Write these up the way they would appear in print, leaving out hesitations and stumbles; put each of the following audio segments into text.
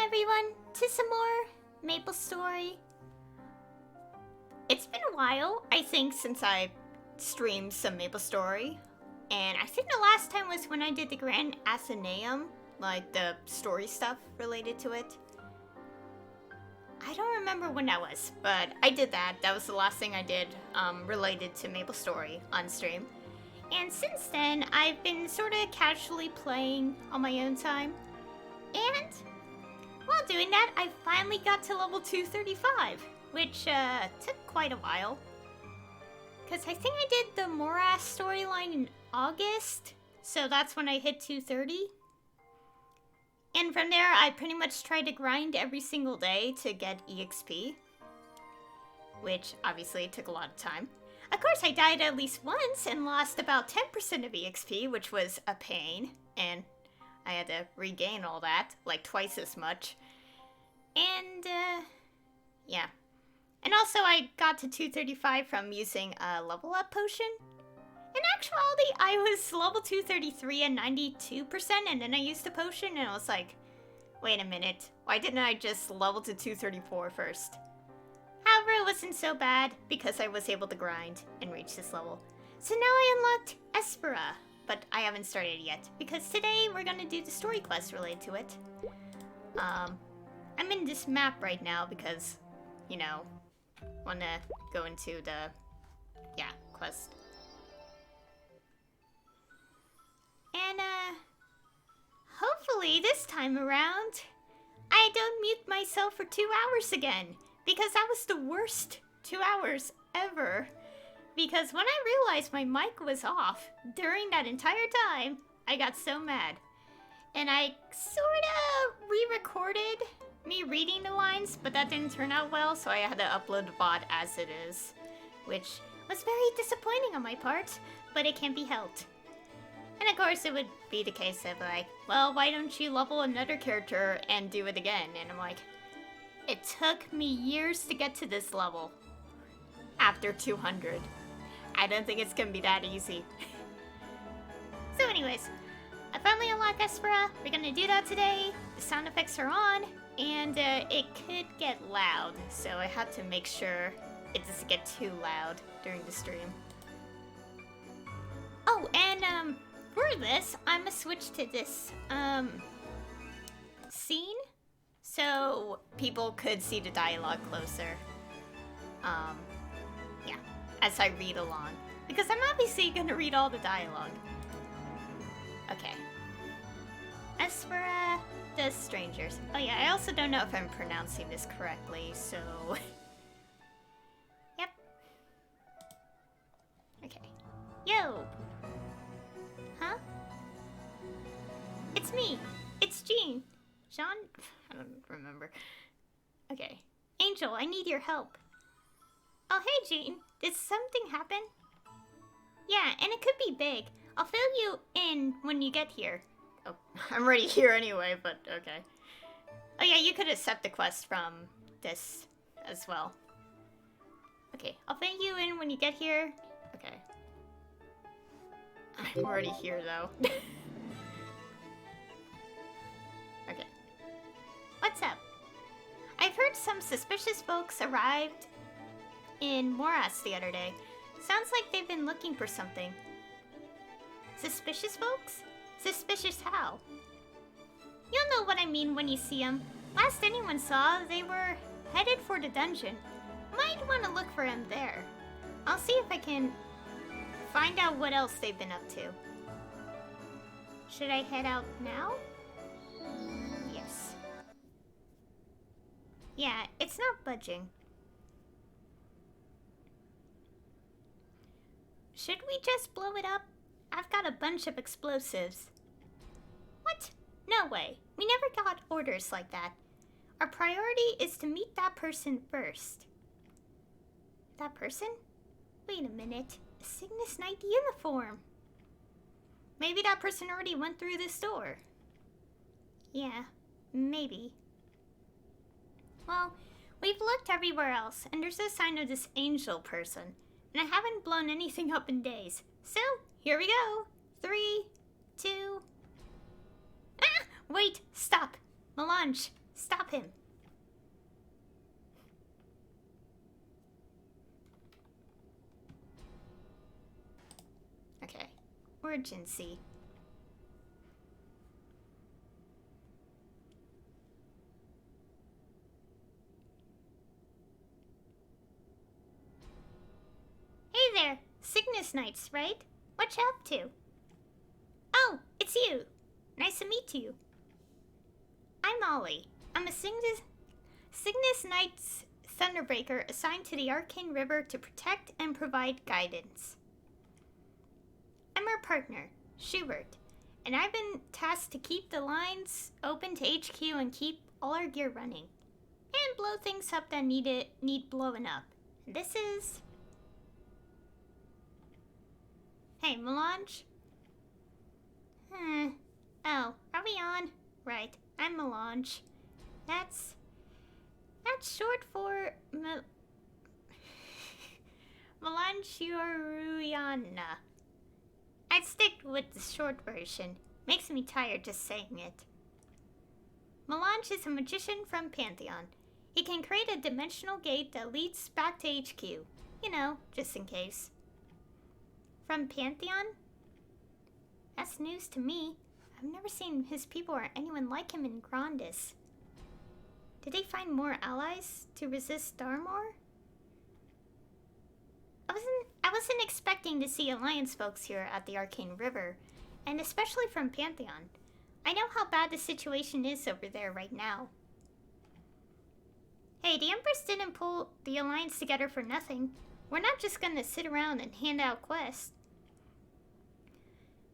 everyone to some more Maplestory. It's been a while, I think, since I streamed some Maplestory. And I think the last time was when I did the Grand Athenaeum, like the story stuff related to it. I don't remember when that was, but I did that. That was the last thing I did related to Maplestory on stream. And since then, I've been sort of casually playing on my own time. And while doing that, I finally got to level 235, which took quite a while. Because I think I did the Morass storyline in August, so that's when I hit 230. And from there, I pretty much tried to grind every single day to get EXP, which obviously took a lot of time. Of course, I died at least once and lost about 10% of EXP, which was a pain, and I had to regain all that, like twice as much. And, yeah. And also, I got to 235 from using a level up potion. In actuality, I was level 233 and 92%, and then I used a potion, and I was like, wait a minute, why didn't I just level to 234 first? However, it wasn't so bad, because I was able to grind and reach this level. So now I unlocked Esfera, but I haven't started yet, because today we're gonna do the story quest related to it. I'm in this map right now because, you know, wanna go into the, quest. And, hopefully this time around, I don't mute myself for 2 hours again, because that was the worst 2 hours ever. Because when I realized my mic was off during that entire time, I got so mad. And I sorta re-recorded me reading the lines, but that didn't turn out well, so I had to upload the VOD as it is, which was very disappointing on my part, but it can't be helped. And of course it would be the case of like, well, why don't you level another character and do it again? And I'm like, it took me years to get to this level after 200. I don't think it's gonna be that easy. So anyways, I finally unlocked Esfera. We're gonna do that today. The sound effects are on, and it could get loud, so I had to make sure it doesn't get too loud during the stream. Oh, and for this, I'm gonna switch to this scene, so people could see the dialogue closer. Yeah, as I read along, because I'm obviously gonna read all the dialogue. Okay. Esfera the Strangers. Oh yeah, I also don't know if I'm pronouncing this correctly, so... Yep. Okay. Yo! Huh? It's me! It's Jean! Jean? I don't remember. Okay. Angel, I need your help. Oh, hey Jean. Did something happen? Yeah, and it could be big. I'll fill you in when you get here. Oh, I'm already here anyway, but okay. Oh yeah, you could accept the quest from this as well. Okay, I'll fill you in when you get here. Okay. I'm already here though. Okay. What's up? I've heard some suspicious folks arrived in Morass the other day. Sounds like they've been looking for something. Suspicious folks? Suspicious how? You'll know what I mean when you see them. Last anyone saw, they were headed for the dungeon. Might want to look for them there. I'll see if I can find out what else they've been up to. Should I head out now? Yes. Yeah, it's not budging. Should we just blow it up? I've got a bunch of explosives. What? No way. We never got orders like that. Our priority is to meet that person first. That person? Wait a minute. A Cygnus Knight uniform. Maybe that person already went through this door. Yeah, maybe. Well, we've looked everywhere else, and there's no sign of this Angel person. And I haven't blown anything up in days. So, here we go. 3, 2... Ah! Wait! Stop! Melange! Stop! stop him. Okay. Urgency. Hey there! Cygnus Knights, right? What you up to? Oh, it's you! Nice to meet you. I'm Ollie. I'm a Cygnus Knight's Thunderbreaker assigned to the Arcane River to protect and provide guidance. I'm our partner, Schubert, and I've been tasked to keep the lines open to HQ and keep all our gear running. And blow things up that need blowing up. This is... Hey, Melange? Oh, are we on? Right, I'm Melange. That's short for Melange. I'd stick with the short version. Makes me tired just saying it. Melange is a magician from Pantheon. He can create a dimensional gate that leads back to HQ. You know, just in case. From Pantheon? That's news to me. I've never seen his people or anyone like him in Grandis. Did they find more allies to resist Darmor? I wasn't expecting to see Alliance folks here at the Arcane River, and especially from Pantheon. I know how bad the situation is over there right now. Hey, the Empress didn't pull the Alliance together for nothing. We're not just gonna sit around and hand out quests.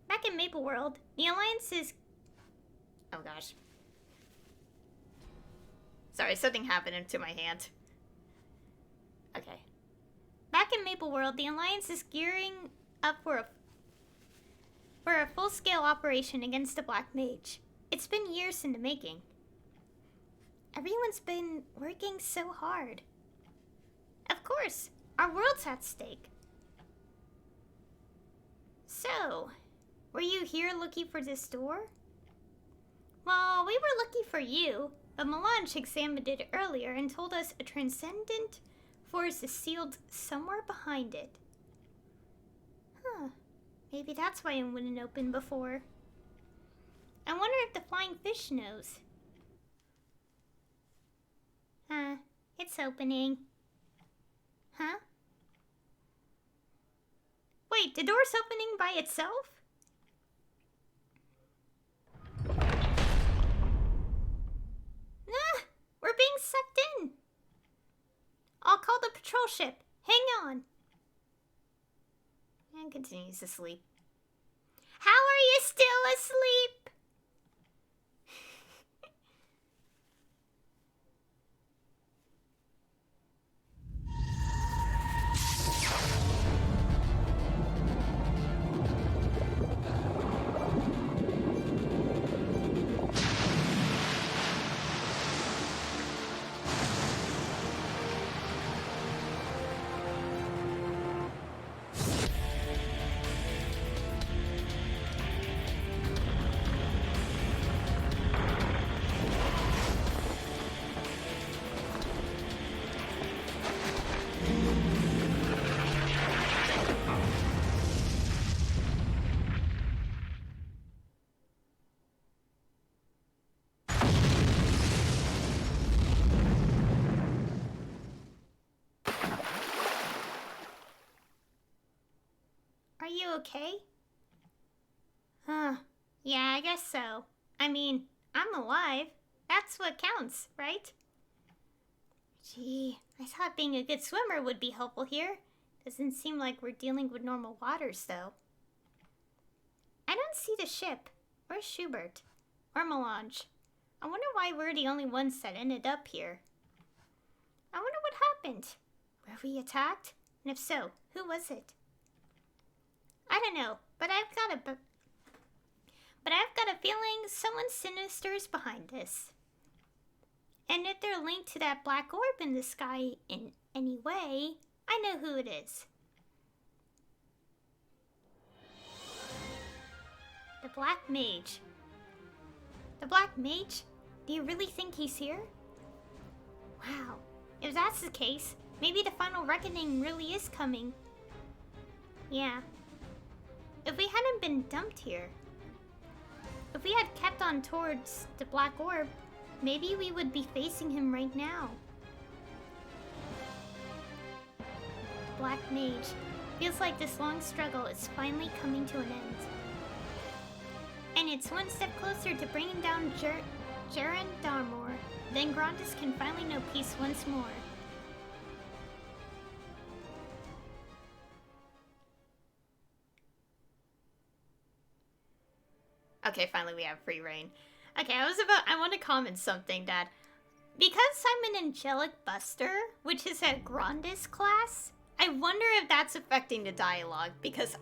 Back in Maple World, the Alliance is... Oh gosh. Sorry, something happened to my hand. Okay. Back in Maple World, the Alliance is gearing up for a full-scale operation against the Black Mage. It's been years in the making. Everyone's been working so hard. Of course, our world's at stake. So, were you here looking for this door? Well, we were looking for you, but Melange examined it earlier and told us a transcendent force is sealed somewhere behind it. Huh. Maybe that's why it wouldn't open before. I wonder if the flying fish knows. It's opening. Huh? Wait, the door's opening by itself? Nah, we're being sucked in. I'll call the patrol ship. Hang on. And continues to sleep. How are you still asleep? Are you okay? Yeah, I guess so. I mean, I'm alive. That's what counts, right? Gee, I thought being a good swimmer would be helpful here. Doesn't seem like we're dealing with normal waters, though. I don't see the ship. Where's Schubert? Or Melange? I wonder why we're the only ones that ended up here. I wonder what happened. Were we attacked? And if so, who was it? I don't know, but I've got a feeling someone sinister is behind this. And if they're linked to that black orb in the sky in any way, I know who it is. The Black Mage. The Black Mage? Do you really think he's here? Wow. If that's the case, maybe the final reckoning really is coming. Yeah. If we hadn't been dumped here, if we had kept on towards the Black Orb, maybe we would be facing him right now. Black Mage. Feels like this long struggle is finally coming to an end. And it's one step closer to bringing down Jaren Darmor. Then Grandis can finally know peace once more. Okay, finally we have free reign. Okay, I want to comment something that because I'm an Angelic Buster, which is a Grandis class, I wonder if that's affecting the dialogue, because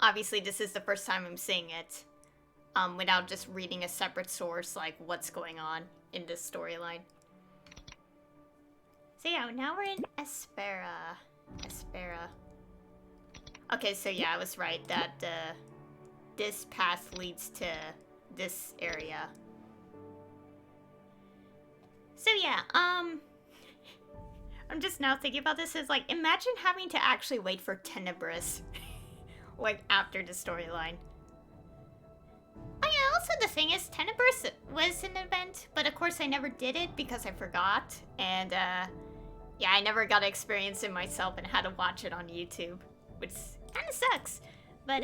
obviously this is the first time I'm seeing it, without just reading a separate source, like what's going on in this storyline. So yeah, now we're in Esfera. Okay, so yeah, I was right that this path leads to this area. So yeah, I'm just now thinking about this as like, imagine having to actually wait for Tenebris, like after the storyline. Oh yeah, also the thing is, Tenebris was an event, but of course I never did it because I forgot, and yeah, I never got to experience it myself and had to watch it on YouTube, which kind of sucks. But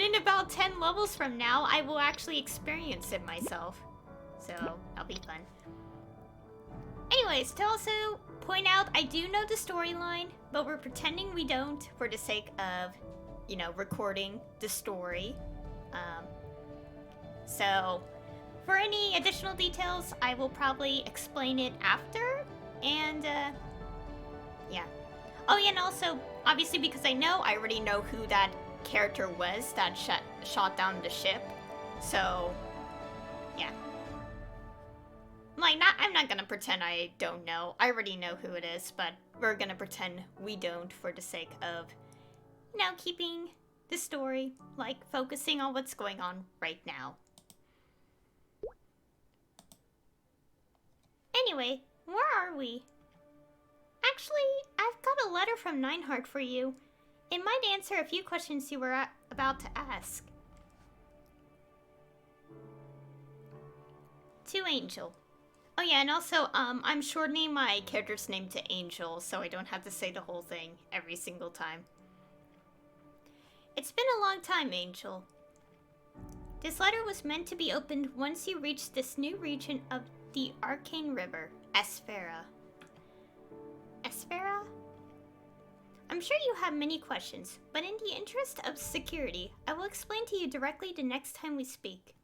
in about 10 levels from now, I will actually experience it myself. So, that'll be fun. Anyways, to also point out, I do know the storyline, but we're pretending we don't for the sake of, you know, recording the story. So, for any additional details, I will probably explain it after, and, yeah. Oh, yeah, and also, obviously because I already know who that character was that shot down the ship, so, yeah. Like, I'm not gonna pretend I don't know. I already know who it is, but we're gonna pretend we don't for the sake of, you know, keeping the story, like, focusing on what's going on right now. Anyway, where are we? Actually, I've got a letter from Nineheart for you. It might answer a few questions you were about to ask. To Angel. Oh yeah, and also, I'm shortening my character's name to Angel, so I don't have to say the whole thing every single time. It's been a long time, Angel. This letter was meant to be opened once you reach this new region of the Arcane River, Esfera. Esfera? I'm sure you have many questions, but in the interest of security, I will explain to you directly the next time we speak.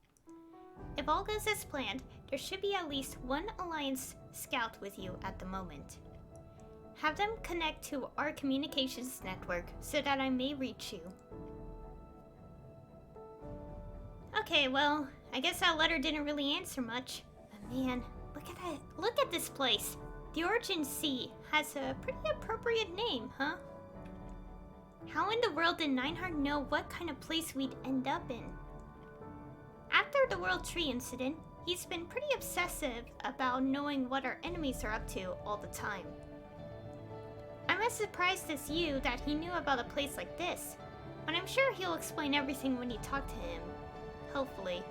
If all goes as planned, there should be at least one Alliance scout with you at the moment. Have them connect to our communications network so that I may reach you. Okay, well, I guess that letter didn't really answer much. But man, look at this place. The Origin Sea has a pretty appropriate name, huh? How in the world did Nineheart know what kind of place we'd end up in? After the World Tree incident, he's been pretty obsessive about knowing what our enemies are up to all the time. I'm as surprised as you that he knew about a place like this, but I'm sure he'll explain everything when you talk to him. Hopefully.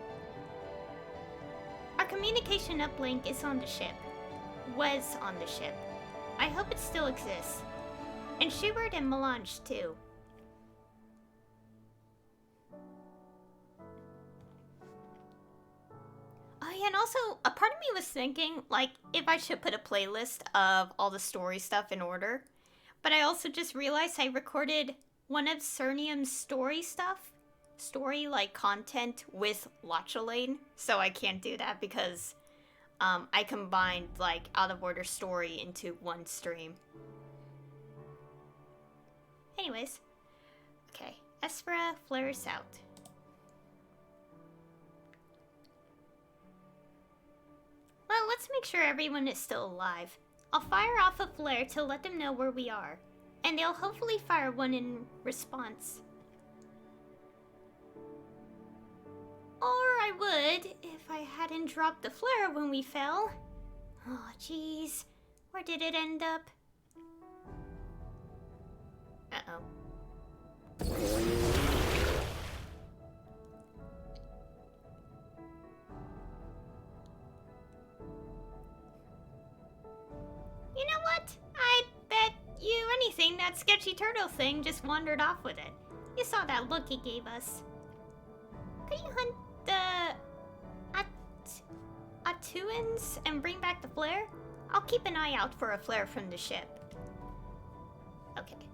Our communication uplink is on the ship. Was on the ship. I hope it still exists. And Schubert and Melange too. Oh yeah, and also, a part of me was thinking, like, if I should put a playlist of all the story stuff in order. But I also just realized I recorded one of Cernium's story, like, content with Lachalane. So I can't do that because I combined, like, Out of Order story into one stream. Anyways. Okay, Esfera flares out. Well, let's make sure everyone is still alive. I'll fire off a flare to let them know where we are, and they'll hopefully fire one in response. Or I would, if I hadn't dropped the flare when we fell. Oh, jeez. Where did it end up? Uh-oh. You know what? I bet you anything that sketchy turtle thing just wandered off with it. You saw that look it gave us. Could you hunt the Atuans and bring back the flare? I'll keep an eye out for a flare from the ship. Okay.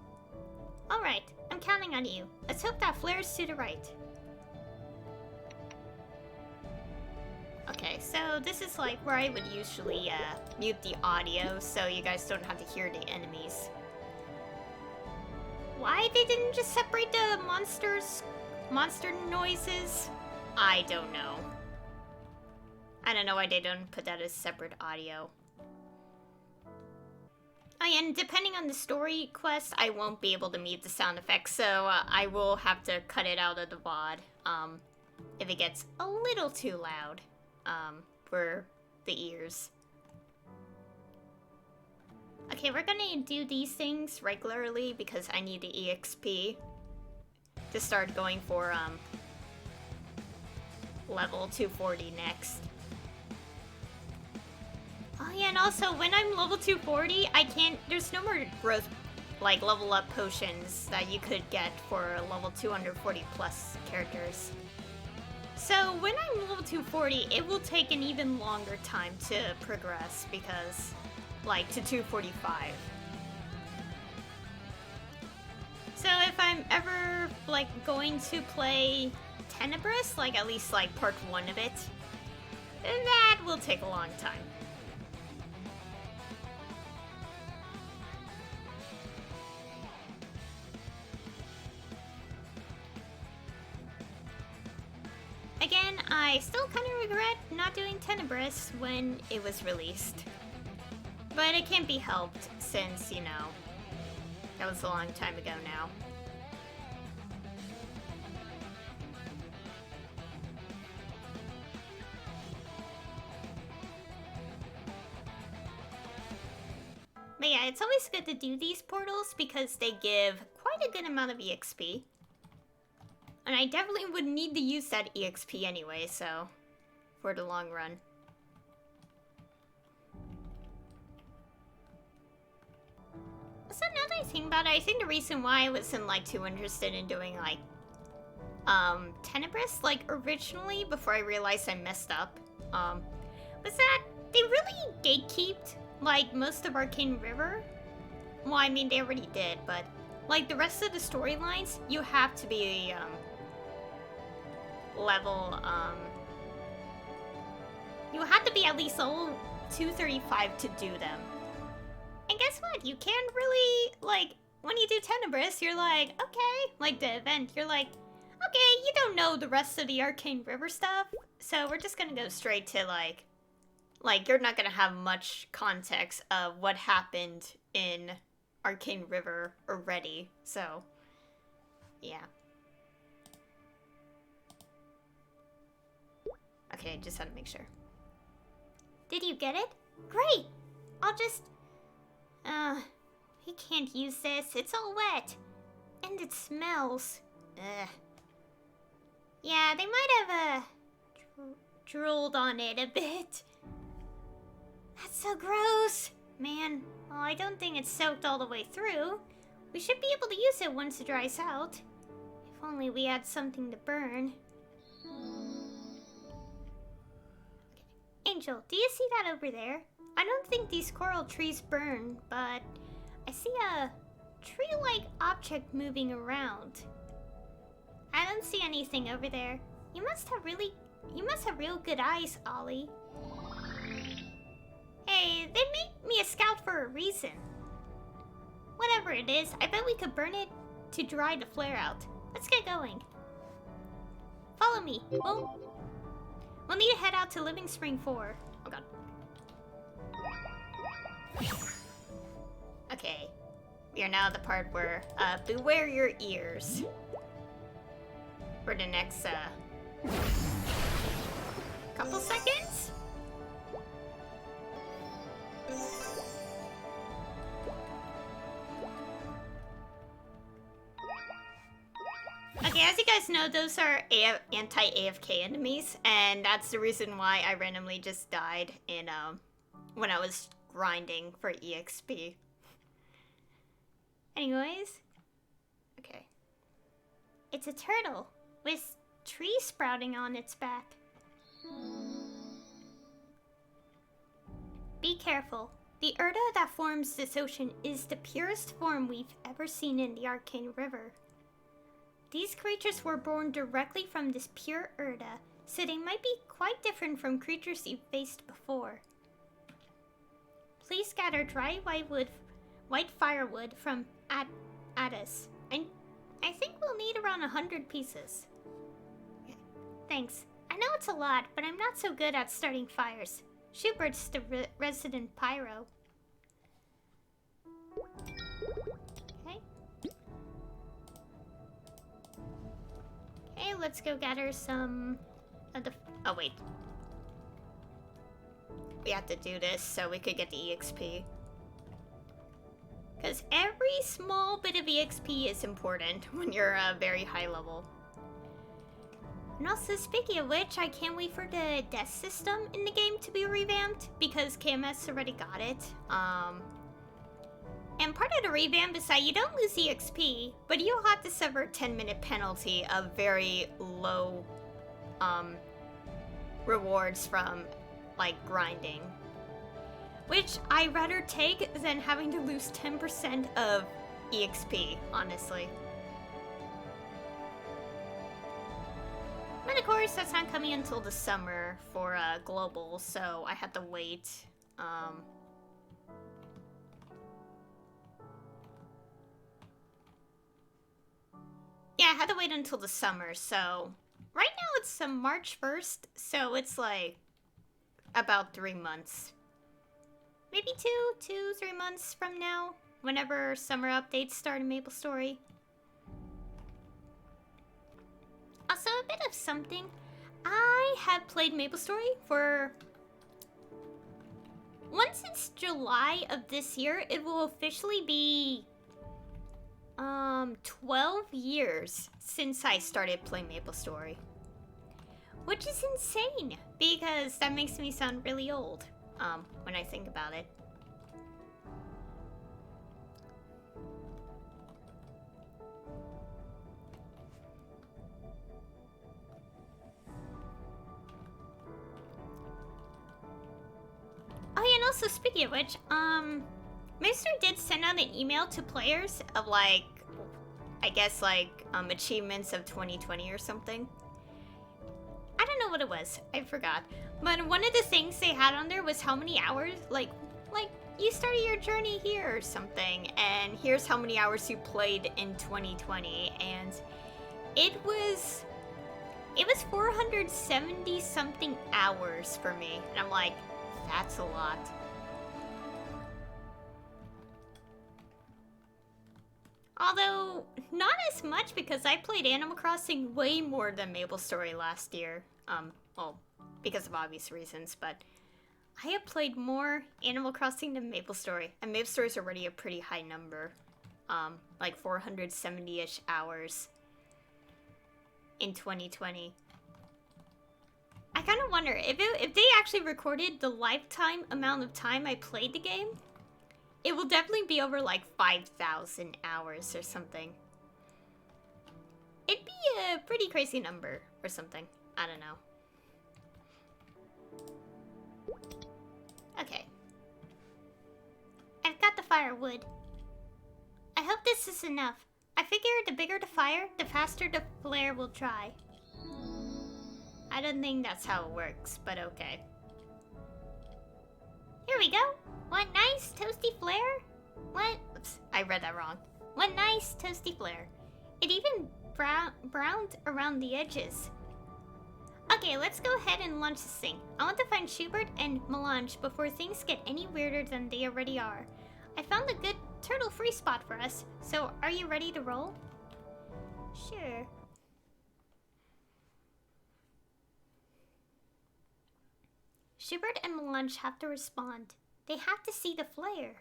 Alright, I'm counting on you. Let's hope that flare's to the right. Okay, so this is like where I would usually mute the audio so you guys don't have to hear the enemies. Why they didn't just separate the monster noises? I don't know. I don't know why they don't put that as separate audio. Oh, and depending on the story quest, I won't be able to mute the sound effects, so I will have to cut it out of the VOD if it gets a little too loud for the ears. Okay, we're gonna do these things regularly because I need the EXP to start going for level 240 next. Oh yeah, and also when I'm level 240, I can't, there's no more growth, like level up potions that you could get for level 240 plus characters. So when I'm level 240, it will take an even longer time to progress because, like, to 245. So if I'm ever, like, going to play Tenebris, like at least like part 1 of it, then that will take a long time. Again, I still kind of regret not doing Tenebris when it was released. But it can't be helped since, you know, that was a long time ago now. But yeah, it's always good to do these portals because they give quite a good amount of EXP. And I definitely would need to use that EXP anyway, so for the long run. So now that I think about it, I think the reason why I wasn't like too interested in doing like Tenebris like originally before I realized I messed up was that they really gatekeeped like most of Arcane River. Well, I mean they already did, but like the rest of the storylines, you have to be level you have to be at least level 235 to do them. And guess what? You can't really, like, when you do Tenebris, you're like, okay, like the event, you're like, okay, you don't know the rest of the Arcane River stuff, so we're just gonna go straight to, like, you're not gonna have much context of what happened in Arcane River already, so, yeah. Okay, just had to make sure. Did you get it? Great! I'll just... we can't use this. It's all wet. And it smells. Ugh. Yeah, they might have, drooled on it a bit. That's so gross. Man, well, I don't think it's soaked all the way through. We should be able to use it once it dries out. If only we had something to burn. Angel, do you see that over there? I don't think these coral trees burn, but I see a tree-like object moving around. I don't see anything over there. You must have real good eyes, Ollie. Hey, they made me a scout for a reason. Whatever it is, I bet we could burn it to dry the flare out. Let's get going. Follow me. We'll need to head out to Living Spring 4. Oh god. Okay. We are now at the part where, beware your ears. For the next, couple seconds? Okay, as you guys know, those are anti-AFK enemies, and that's the reason why I randomly just died in when I was grinding for EXP. Anyways, okay. It's a turtle with trees sprouting on its back. Be careful. The Urda that forms this ocean is the purest form we've ever seen in the Arcane River. These creatures were born directly from this pure Urda, so they might be quite different from creatures you've faced before. Please gather dry white firewood from Addis. I think we'll need around 100 pieces. Okay. Thanks. I know it's a lot, but I'm not so good at starting fires. Schubert's the resident pyro. Okay. Okay, let's go gather some of the... Oh, wait. We have to do this so we could get the EXP. Because every small bit of EXP is important when you're a very high level. And also, speaking of which, I can't wait for the death system in the game to be revamped, because KMS already got it. And part of the revamp is that you don't lose EXP, but you'll have to suffer a 10-minute penalty of very low rewards from, like, grinding. Which I'd rather take than having to lose 10% of EXP, honestly. And of course, that's not coming until the summer for Global, so I had to wait. Yeah, I had to wait until the summer, so... Right now it's March 1st, so it's like about 3 months. Maybe 3 months from now, whenever summer updates start in Maplestory. Also, a bit of something. I have played Maplestory for... Once since July of this year, it will officially be... 12 years since I started playing Maplestory. Which is insane, because that makes me sound really old, when I think about it. Oh yeah, and also speaking of which, Maplestory did send out an email to players of like, I guess like, achievements of 2020 or something. I don't know what it was, I forgot. But one of the things they had on there was how many hours, like you started your journey here or something, and here's how many hours you played in 2020, and it was 470 something hours for me, and I'm like, that's a lot. Although, not as much, because I played Animal Crossing way more than Maplestory last year. Well, because of obvious reasons, but I have played more Animal Crossing than Maplestory, and Maplestory is already a pretty high number. Like 470-ish hours in 2020. I kind of wonder, if they actually recorded the lifetime amount of time I played the game, it will definitely be over like 5,000 hours or something. It'd be a pretty crazy number or something. I don't know. Okay. I've got the firewood. I hope this is enough. I figure the bigger the fire, the faster the flare will dry. I don't think that's how it works, but okay. Here we go. One nice toasty flare. What? Oops, I read that wrong. One nice toasty flare. It even browned around the edges. Okay, let's go ahead and launch this thing. I want to find Schubert and Melange before things get any weirder than they already are. I found a good turtle-free spot for us, so are you ready to roll? Sure. Schubert and Melange have to respond. They have to see the flare.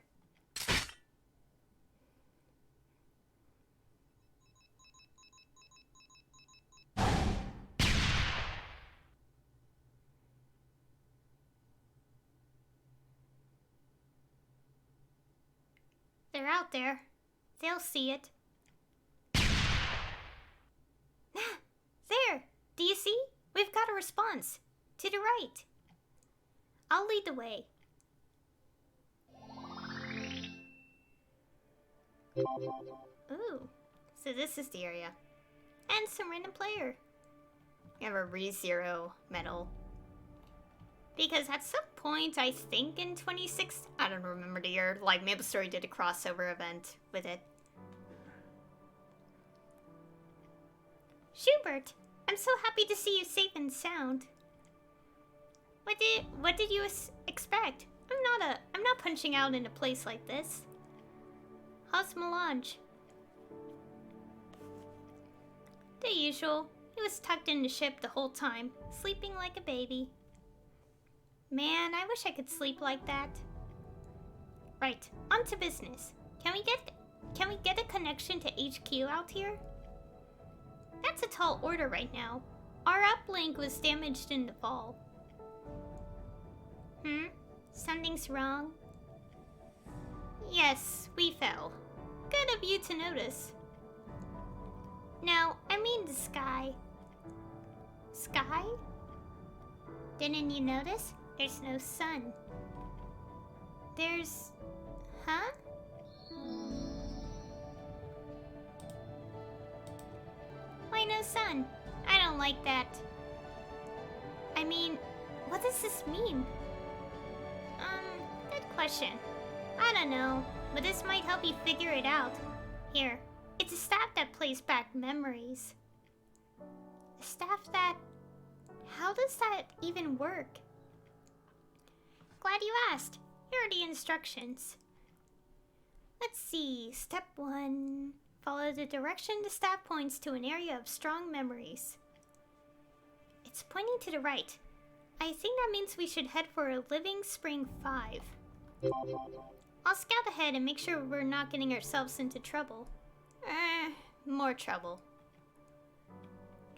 They're out there. They'll see it. There! Do you see? We've got a response. To the right. I'll lead the way. Ooh. So this is the area. And some random player. We have a ReZero medal. Because at some point, I think in 2016, I don't remember the year, like Maplestory did a crossover event with it. Schubert, I'm so happy to see you safe and sound. What did you expect? I'm not punching out in a place like this. How's Melange? The usual. He was tucked in the ship the whole time, sleeping like a baby. Man, I wish I could sleep like that. Right, on to business. Can we get a connection to HQ out here? That's a tall order right now. Our uplink was damaged in the fall. Something's wrong? Yes, we fell. Good of you to notice. No, I mean the sky. Sky? Didn't you notice? There's no sun. There's... Huh? Why no sun? I don't like that. I mean, what does this mean? Good question. I don't know, but this might help you figure it out. Here, it's a staff that plays back memories. A staff that... How does that even work? Glad you asked. Here are the instructions. Let's see. Step 1. Follow the direction the staff points to an area of strong memories. It's pointing to the right. I think that means we should head for a Living Spring 5. I'll scout ahead and make sure we're not getting ourselves into trouble. More trouble.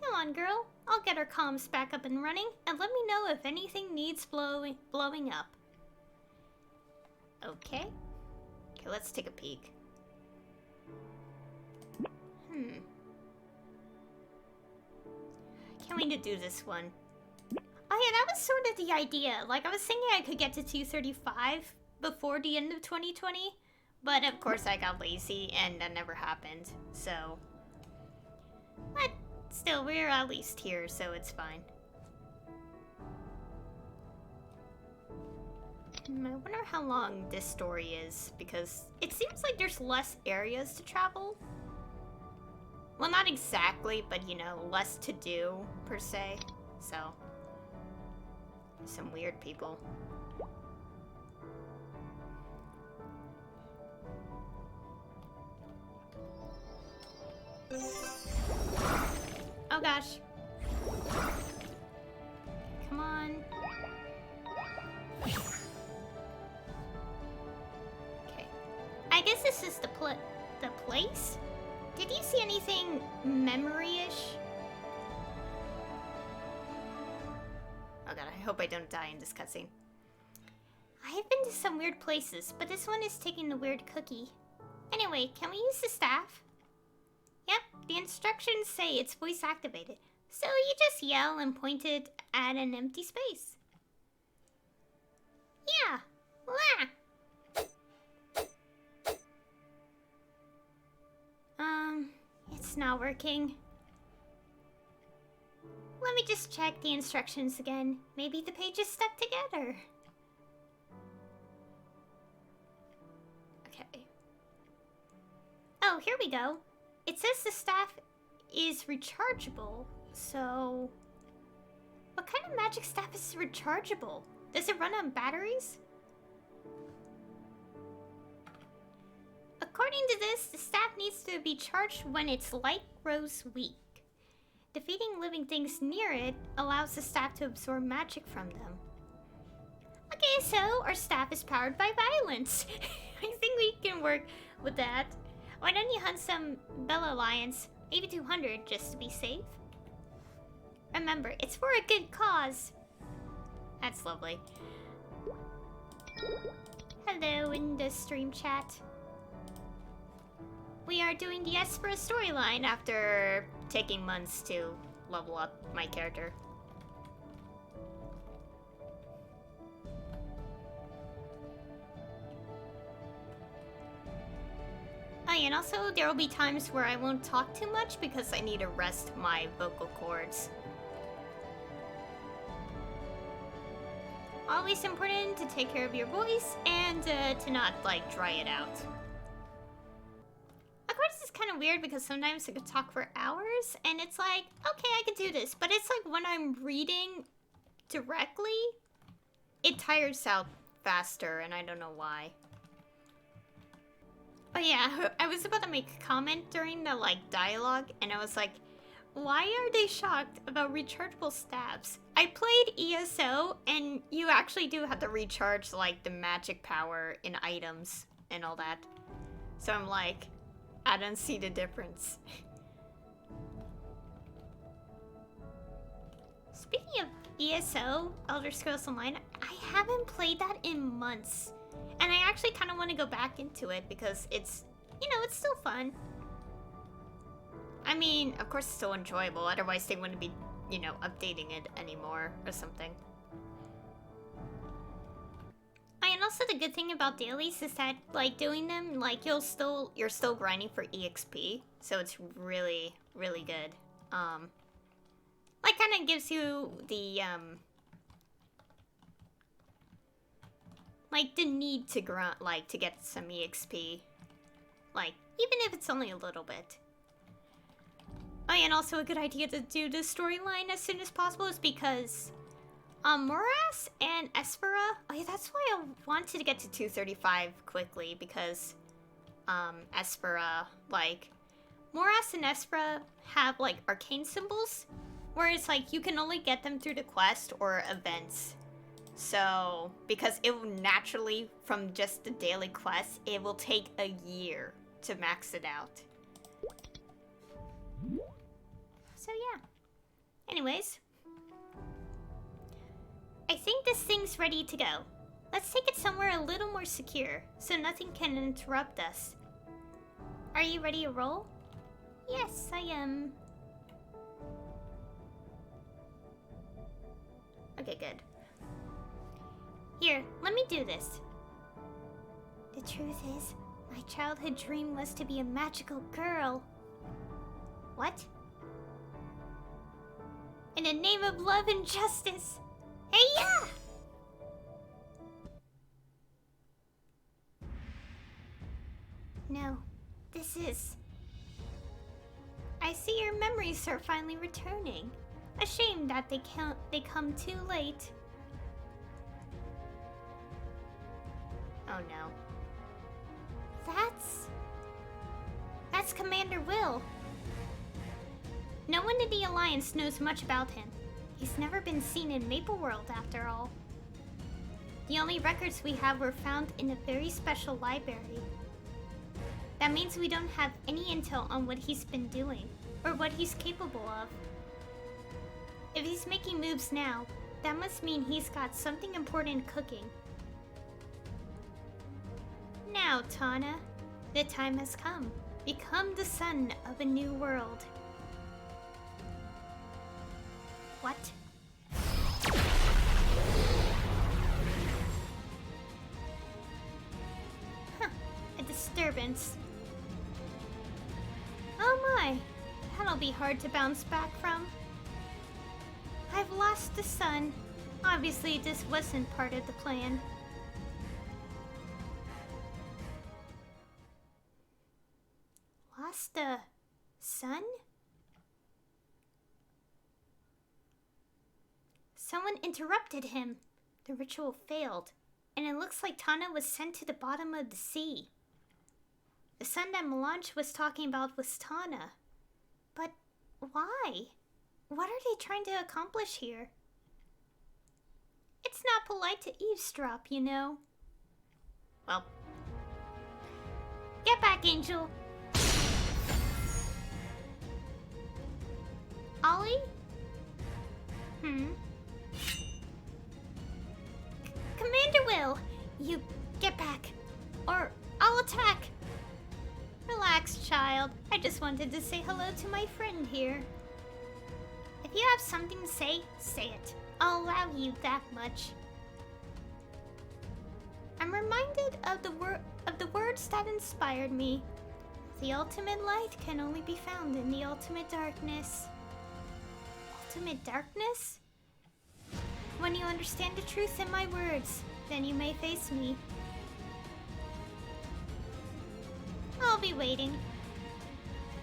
Come on, girl. I'll get our comms back up and running, and let me know if anything needs blowing up. Okay. Okay, let's take a peek. Can't wait to do this one. Oh yeah, that was sort of the idea. Like, I was thinking I could get to 235 before the end of 2020, but of course I got lazy and that never happened, so... But still, we're at least here, so it's fine. I wonder how long this story is, because it seems like there's less areas to travel. Well, not exactly, but you know, less to do, per se. So, some weird people. Oh gosh. Come on. Okay. I guess this is the place? Did you see anything memory-ish? Oh god, I hope I don't die in this cutscene. I have been to some weird places, but this one is taking the weird cookie. Anyway, can we use the staff? Yep, the instructions say it's voice activated, so you just yell and point it at an empty space. Yeah, wah! It's not working. Let me just check the instructions again. Maybe the pages stuck together. Okay. Oh, here we go. It says the staff is rechargeable, so... What kind of magic staff is rechargeable? Does it run on batteries? According to this, the staff needs to be charged when its light grows weak. Defeating living things near it allows the staff to absorb magic from them. Okay, so our staff is powered by violence. I think we can work with that. Why don't you hunt some Bella Lions, maybe 200, just to be safe? Remember, it's for a good cause. That's lovely. Hello in the stream chat. we are doing the Esfera storyline after taking months to level up my character. Oh yeah, and also there will be times where I won't talk too much because I need to rest my vocal cords. Always important to take care of your voice and to not, like, dry it out. Of course, it's kind of weird because sometimes I could talk for hours and it's like, okay, I could do this. But it's like when I'm reading directly, it tires out faster and I don't know why. Oh yeah, I was about to make a comment during the, like, dialogue and I was like, why are they shocked about rechargeable stabs? I played ESO, and you actually do have to recharge, like, the magic power in items and all that. So I'm like, I don't see the difference. Speaking of ESO, Elder Scrolls Online, I haven't played that in months. And I actually kind of want to go back into it because it's, you know, it's still fun. I mean, of course it's still enjoyable, otherwise they wouldn't be, you know, updating it anymore or something. And also the good thing about dailies is that, like, doing them, like, you're still grinding for EXP, so it's really, really good. Like, kind of gives you the, like, the need to grind, like, to get some EXP. Like, even if it's only a little bit. Oh yeah, and also a good idea to do this storyline as soon as possible is because Morass and Esfera, oh yeah, that's why I wanted to get to 235 quickly because Esfera, like, Morass and Esfera have, like, arcane symbols, whereas, like, you can only get them through the quest or events. So, because it will naturally, from just the daily quest, it will take a year to max it out. So yeah. Anyways. I think this thing's ready to go. Let's take it somewhere a little more secure, so nothing can interrupt us. Are you ready to roll? Yes, I am. Okay, good. Here, let me do this. The truth is, my childhood dream was to be a magical girl. What? In the name of love and justice. Hey, yeah! No, this is... I see your memories are finally returning. A shame that they come too late. Oh no. That's Commander Will. No one in the Alliance knows much about him. He's never been seen in Maple World after all. The only records we have were found in a very special library. That means we don't have any intel on what he's been doing, or what he's capable of. If he's making moves now, that must mean he's got something important cooking. Now, Tana, the time has come. Become the son of a new world. What? Huh, a disturbance. Oh my, that'll be hard to bounce back from. I've lost the sun. Obviously, this wasn't part of the plan. Lost the sun? Someone interrupted him. The ritual failed, and it looks like Tana was sent to the bottom of the sea. The sun that Melange was talking about was Tana. But why? What are they trying to accomplish here? It's not polite to eavesdrop, you know. Well, get back, Angel. Ollie? Commander Will, you get back, or I'll attack. Relax, child. I just wanted to say hello to my friend here. If you have something to say, say it. I'll allow you that much. I'm reminded of the words that inspired me. The ultimate light can only be found in the ultimate darkness. Ultimate darkness? When you understand the truth in my words, then you may face me. I'll be waiting.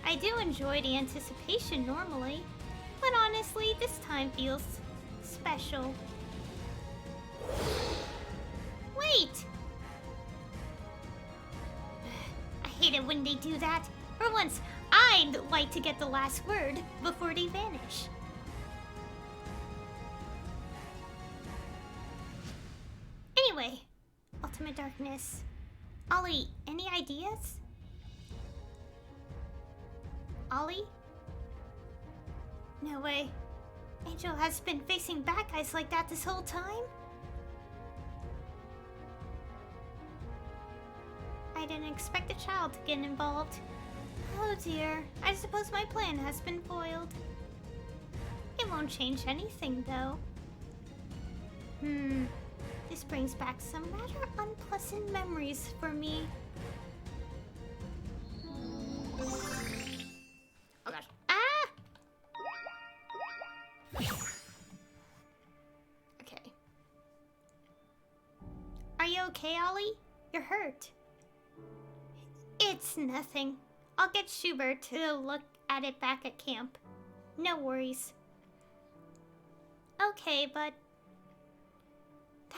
I do enjoy the anticipation normally, but honestly, this time feels special. Wait! I hate it when they do that. For once, I'd like to get the last word before they vanish. Anyway, Ultimate Darkness. Ollie, any ideas? Ollie? No way. Angel has been facing back eyes like that this whole time? I didn't expect a child to get involved. Oh dear, I suppose my plan has been foiled. It won't change anything though. This brings back some rather unpleasant memories for me. Oh gosh. Ah! Okay. Are you okay, Ollie? You're hurt. It's nothing. I'll get Schubert to look at it back at camp. No worries. Okay, but...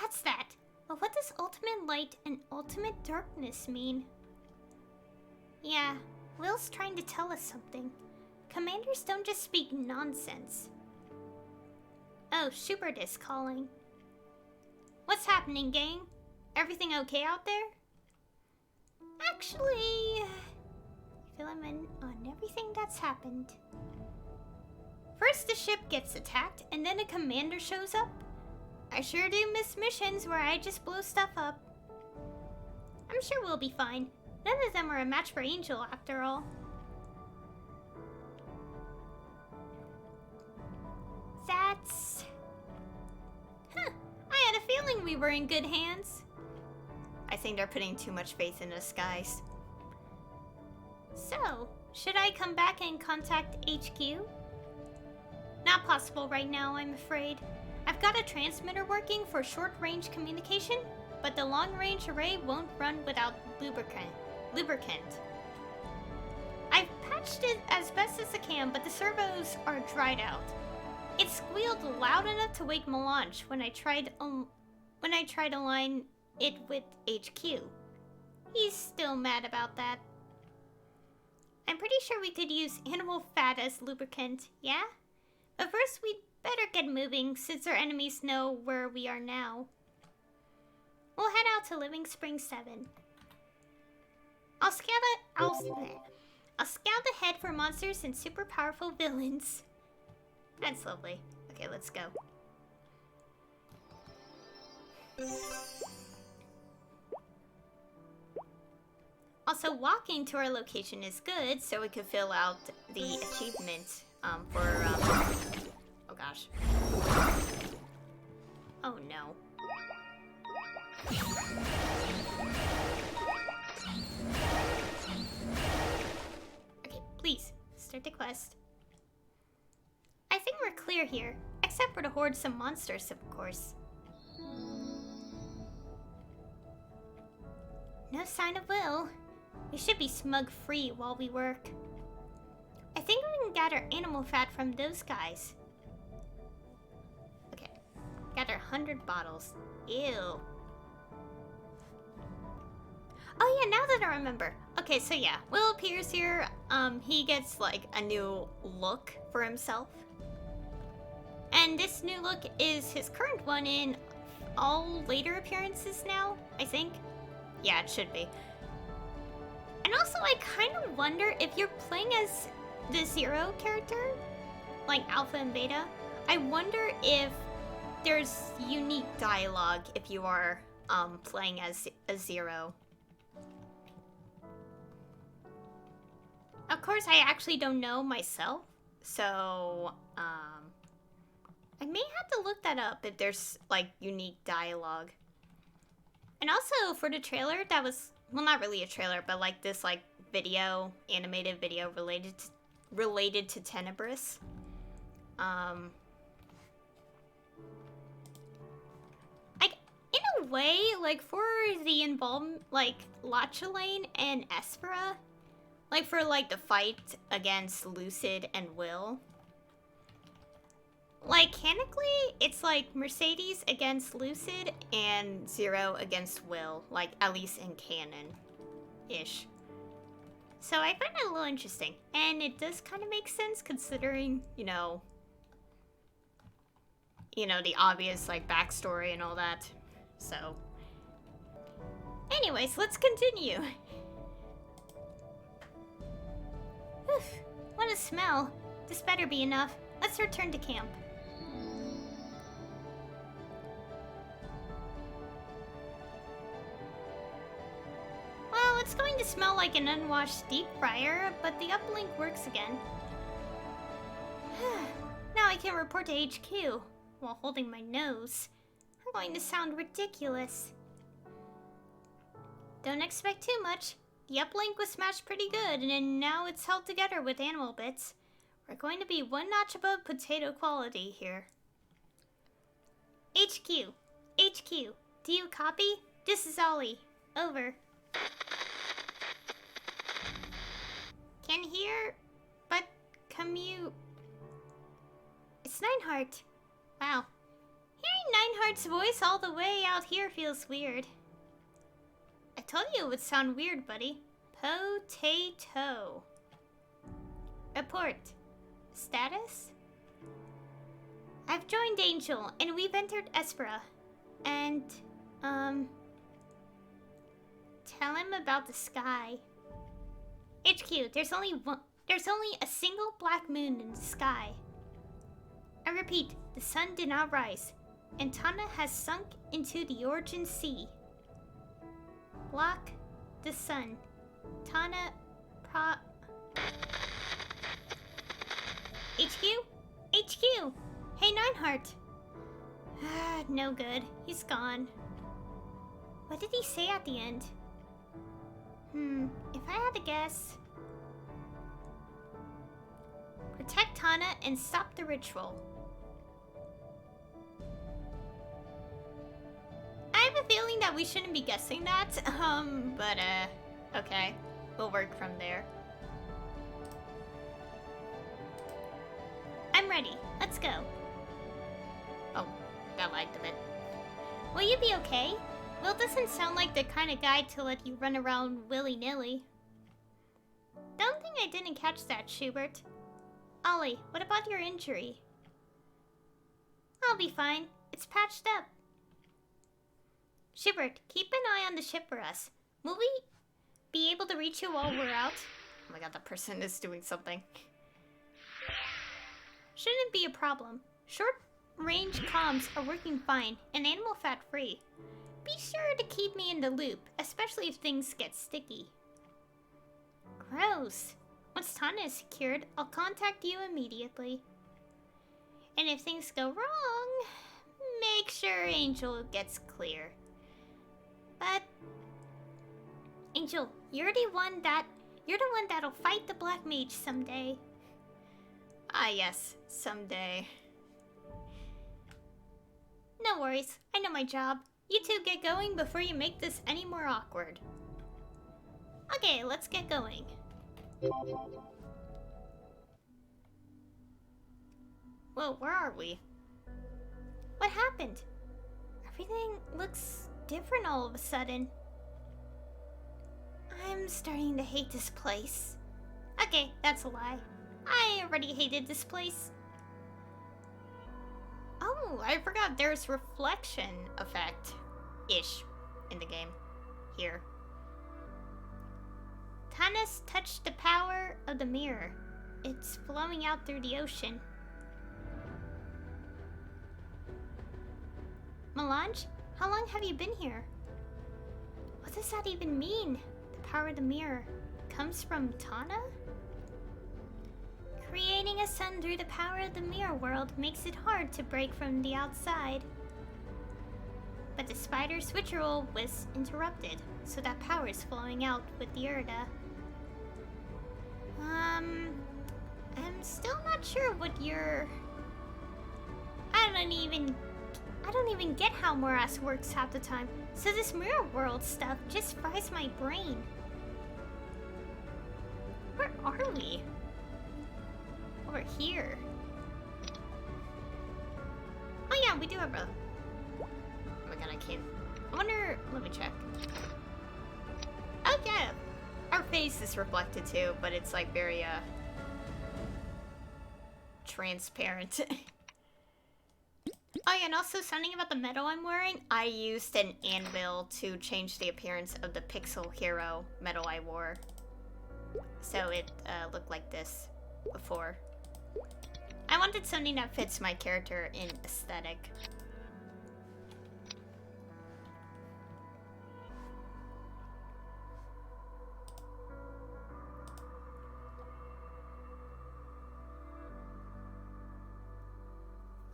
that's that. But what does ultimate light and ultimate darkness mean? Yeah, Will's trying to tell us something. Commanders don't just speak nonsense. Oh, Schubert is calling. What's happening, gang? Everything okay out there? Actually, fill him in on everything that's happened. First the ship gets attacked, and then a commander shows up. I sure do miss missions where I just blow stuff up. I'm sure we'll be fine. None of them are a match for Angel, after all. That's... huh. I had a feeling we were in good hands. I think they're putting too much faith in the skies. So, should I come back and contact HQ? Not possible right now, I'm afraid. I've got a transmitter working for short-range communication, but the long-range array won't run without lubricant. I've patched it as best as I can, but the servos are dried out. It squealed loud enough to wake Melange when I tried to line it with HQ. He's still mad about that. I'm pretty sure we could use animal fat as lubricant, yeah? But first we'd better get moving since our enemies know where we are now. We'll head out to Living Spring 7. I'll scout ahead for monsters and super powerful villains. That's lovely. Okay, let's go. Also, walking to our location is good, so we could fill out the achievement for, oh gosh. Oh no. Okay, please, start the quest. I think we're clear here, except for to hoard some monsters, of course. No sign of Will. We should be smug-free while we work. I think we can gather animal fat from those guys. Okay. Gather 100 bottles. Ew. Oh yeah, now that I remember. Okay, so yeah, Will appears here. He gets like a new look for himself. And this new look is his current one in all later appearances now, I think. Yeah, it should be. And also, I kind of wonder if you're playing as the Zero character, like Alpha and Beta, I wonder if there's unique dialogue if you are playing as a Zero. Of course, I actually don't know myself, so I may have to look that up if there's like unique dialogue. And also for the trailer, that was, well, not really a trailer, but like this like video, animated video related to Tenebris. Like in a way, like for the involvement, like Lachelaine and Esfera, like for like the fight against Lucid and Will. Like, canonically, it's like Mercedes against Lucid and Zero against Will. Like, at least in canon-ish. So I find that a little interesting. And it does kind of make sense considering, you know, the obvious, like, backstory and all that. So. Anyways, let's continue. Whew, what a smell. This better be enough. Let's return to camp. Well, it's going to smell like an unwashed deep fryer, but the uplink works again. Now I can report to HQ while holding my nose. I'm going to sound ridiculous. Don't expect too much. The uplink was smashed pretty good, and now it's held together with animal bits. We're going to be one notch above potato quality here. HQ. HQ. Do you copy? This is Ollie. Over. Can hear, but commute. It's Nineheart. Wow. Hearing Nineheart's voice all the way out here feels weird. I told you it would sound weird, buddy. Potato. Report. Status? I've joined Angel, and we've entered Esfera. And, tell him about the sky. HQ, there's only a single black moon in the sky. I repeat, the sun did not rise, and Tana has sunk into the origin sea. Block the sun. Tana HQ? HQ! Hey, Nineheart! No good. He's gone. What did he say at the end? If I had to guess... Protect Tana and stop the ritual. I have a feeling that we shouldn't be guessing that, but, okay. We'll work from there. I'm ready. Let's go. Oh, that lagged a bit. Will you be okay? Will doesn't sound like the kind of guy to let you run around willy-nilly. Don't think I didn't catch that, Schubert. Ollie, what about your injury? I'll be fine. It's patched up. Schubert, keep an eye on the ship for us. Will we be able to reach you while we're out? Oh my god, that person is doing something. Shouldn't be a problem. Short-range comms are working fine and animal fat-free. Be sure to keep me in the loop, especially if things get sticky. Gross. Once Tana is secured, I'll contact you immediately. And if things go wrong, make sure Angel gets clear. But Angel, you're the one that'll fight the Black Mage someday. Ah yes, someday. No worries, I know my job. You two get going before you make this any more awkward. Okay, let's get going. Whoa, where are we? What happened? Everything looks different all of a sudden. I'm starting to hate this place. Okay, that's a lie. I already hated this place. Oh, I forgot there's reflection effect-ish in the game. Here. Tana's touched the power of the mirror. It's flowing out through the ocean. Melange, how long have you been here? What does that even mean? The power of the mirror comes from Tana? Creating a sun through the power of the mirror world makes it hard to break from the outside. But the spider switch roll was interrupted, so that power is flowing out with the Urda. I'm still not sure what you're... I don't even get how Morass works half the time, so this mirror world stuff just fries my brain. Where are we? Over here. Oh yeah, we do have a... Oh my god, I can't... I wonder... Let me check. Oh yeah! Our face is reflected too, but it's like very, transparent. Oh yeah, and also something about the medal I'm wearing. I used an anvil to change the appearance of the Pixel Hero medal I wore. So it looked like this before. I wanted something that fits my character in aesthetic.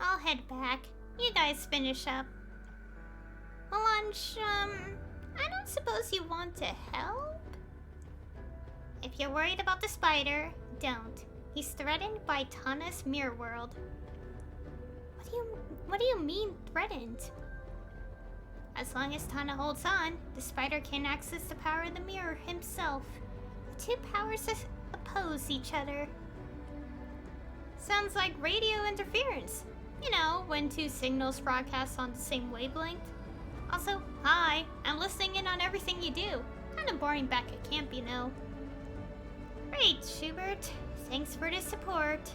I'll head back. You guys finish up. Lunch, I don't suppose you want to help? If you're worried about the spider, don't. He's threatened by Tana's mirror world. What do you mean threatened? As long as Tana holds on, the spider can access the power of the mirror himself. The two powers oppose each other. Sounds like radio interference. You know, when two signals broadcast on the same wavelength. Also, hi, I'm listening in on everything you do. Kinda boring back at camp, you know. Great, Schubert. Thanks for the support.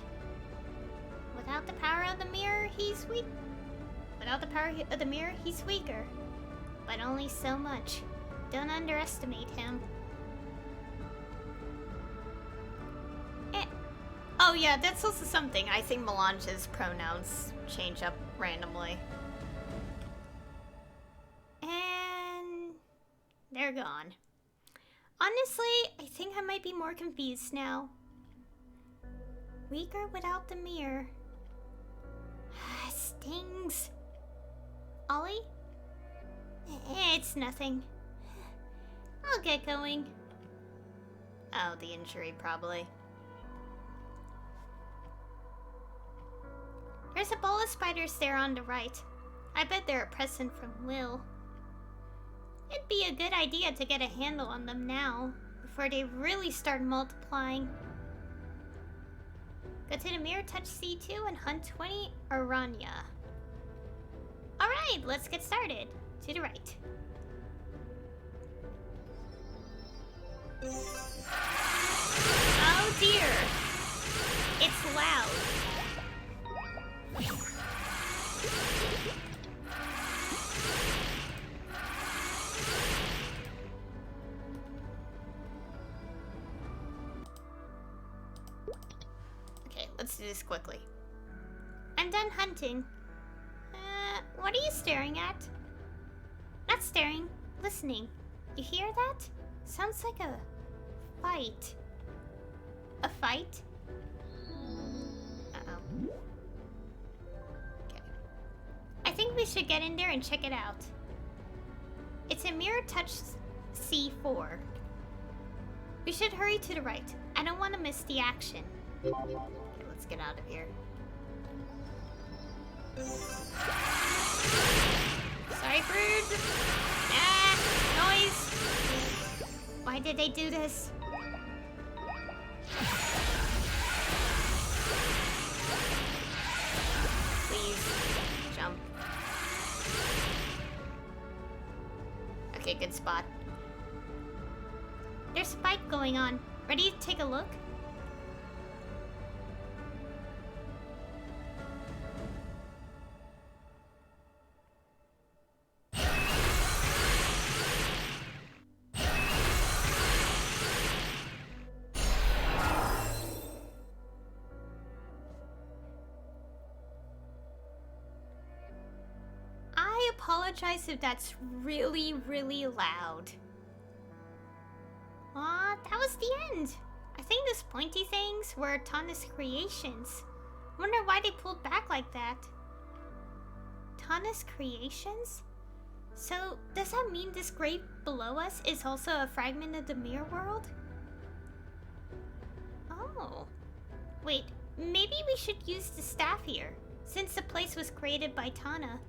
Without the power of the mirror, he's weak. Without the power of the mirror, he's weaker. But only so much. Don't underestimate him. Oh yeah, that's also something. I think Melange's pronouns change up randomly. And they're gone. Honestly, I think I might be more confused now. Weaker without the mirror. Stings. Ollie? It's nothing. I'll get going. Oh, the injury probably. There's a ball of spiders there on the right. I bet they're a present from Will. It'd be a good idea to get a handle on them now, before they really start multiplying. Go to the mirror, touch C2, and hunt 20 Aranya. Alright, let's get started. To the right. Oh dear! It's loud. Okay, let's do this quickly. I'm done hunting. What are you staring at? Not staring, listening. You hear that? Sounds like a fight. A fight? Uh-oh. Okay. I think we should get in there and check it out. It's a mirror touch C4. We should hurry to the right. I don't want to miss the action. Okay, let's get out of here. Sorry, bird. Noise. Why did they do this? Please, jump. Okay, good spot. There's a fight going on. Ready to take a look? I apologize if that's really, really loud. Aw, that was the end. I think those pointy things were Tana's creations. Wonder why they pulled back like that. Tana's creations? So, does that mean this grave below us is also a fragment of the mirror world? Oh. Wait, maybe we should use the staff here, since the place was created by Tana.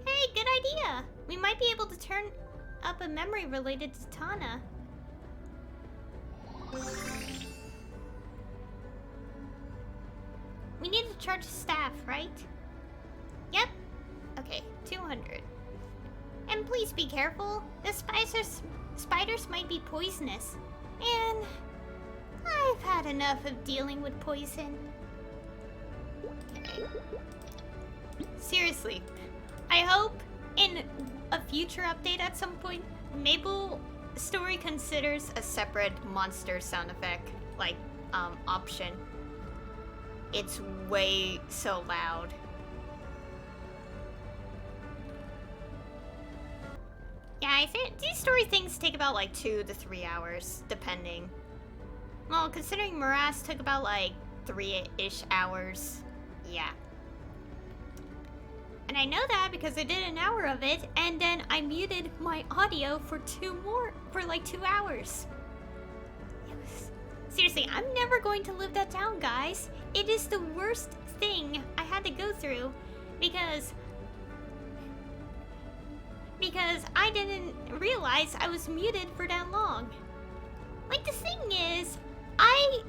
Hey, good idea! We might be able to turn up a memory related to Tana. We need to charge the staff, right? Yep. Okay, 200. And please be careful. The spiders might be poisonous. And I've had enough of dealing with poison. Okay. Seriously, I hope in a future update at some point, Maplestory considers a separate monster sound effect, like, option. It's way so loud. Yeah, I think these story things take about like 2 to 3 hours, depending. Well, considering Morass took about like 3-ish hours. Yeah. And I know that because I did an hour of it, and then I muted my audio for like 2 hours. Seriously, I'm never going to live that down, guys. It is the worst thing I had to go through because I didn't realize I was muted for that long. Like, the thing is, I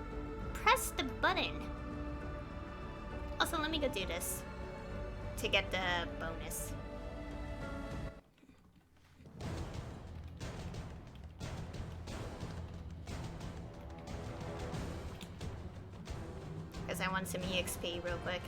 pressed the button. Also, let me go do this to get the bonus. Because I want some EXP real quick.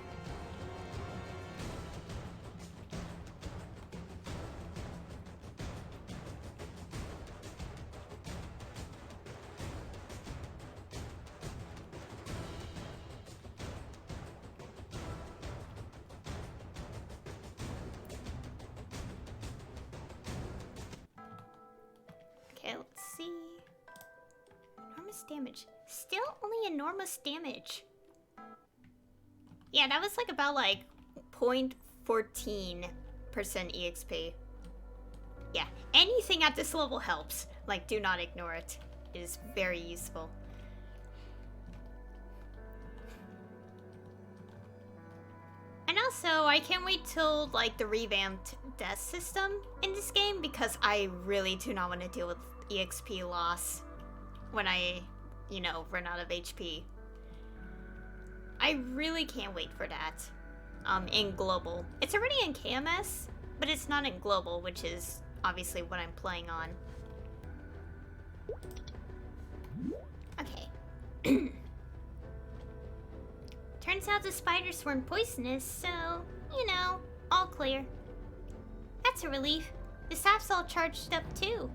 Okay, let's see. Enormous damage. Still only enormous damage. Yeah, that was like about like 0.14% EXP. Yeah, anything at this level helps. Like, do not ignore it. It is very useful. And also, I can't wait till like the revamped death system in this game because I really do not want to deal with EXP loss when I, you know, run out of HP. I really can't wait for that. In global. It's already in KMS, but it's not in global, which is obviously what I'm playing on. Okay. Turns out the spiders weren't poisonous, so, you know, all clear. That's a relief. The staff's all charged up too.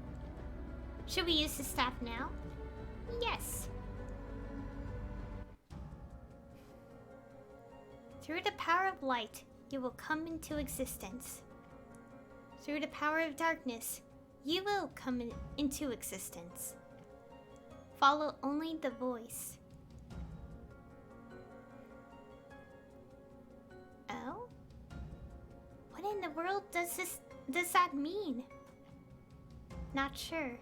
Should we use the staff now? Yes. Through the power of light, you will come into existence. Through the power of darkness, you will come into existence. Follow only the voice. Oh? What in the world does that mean? Not sure.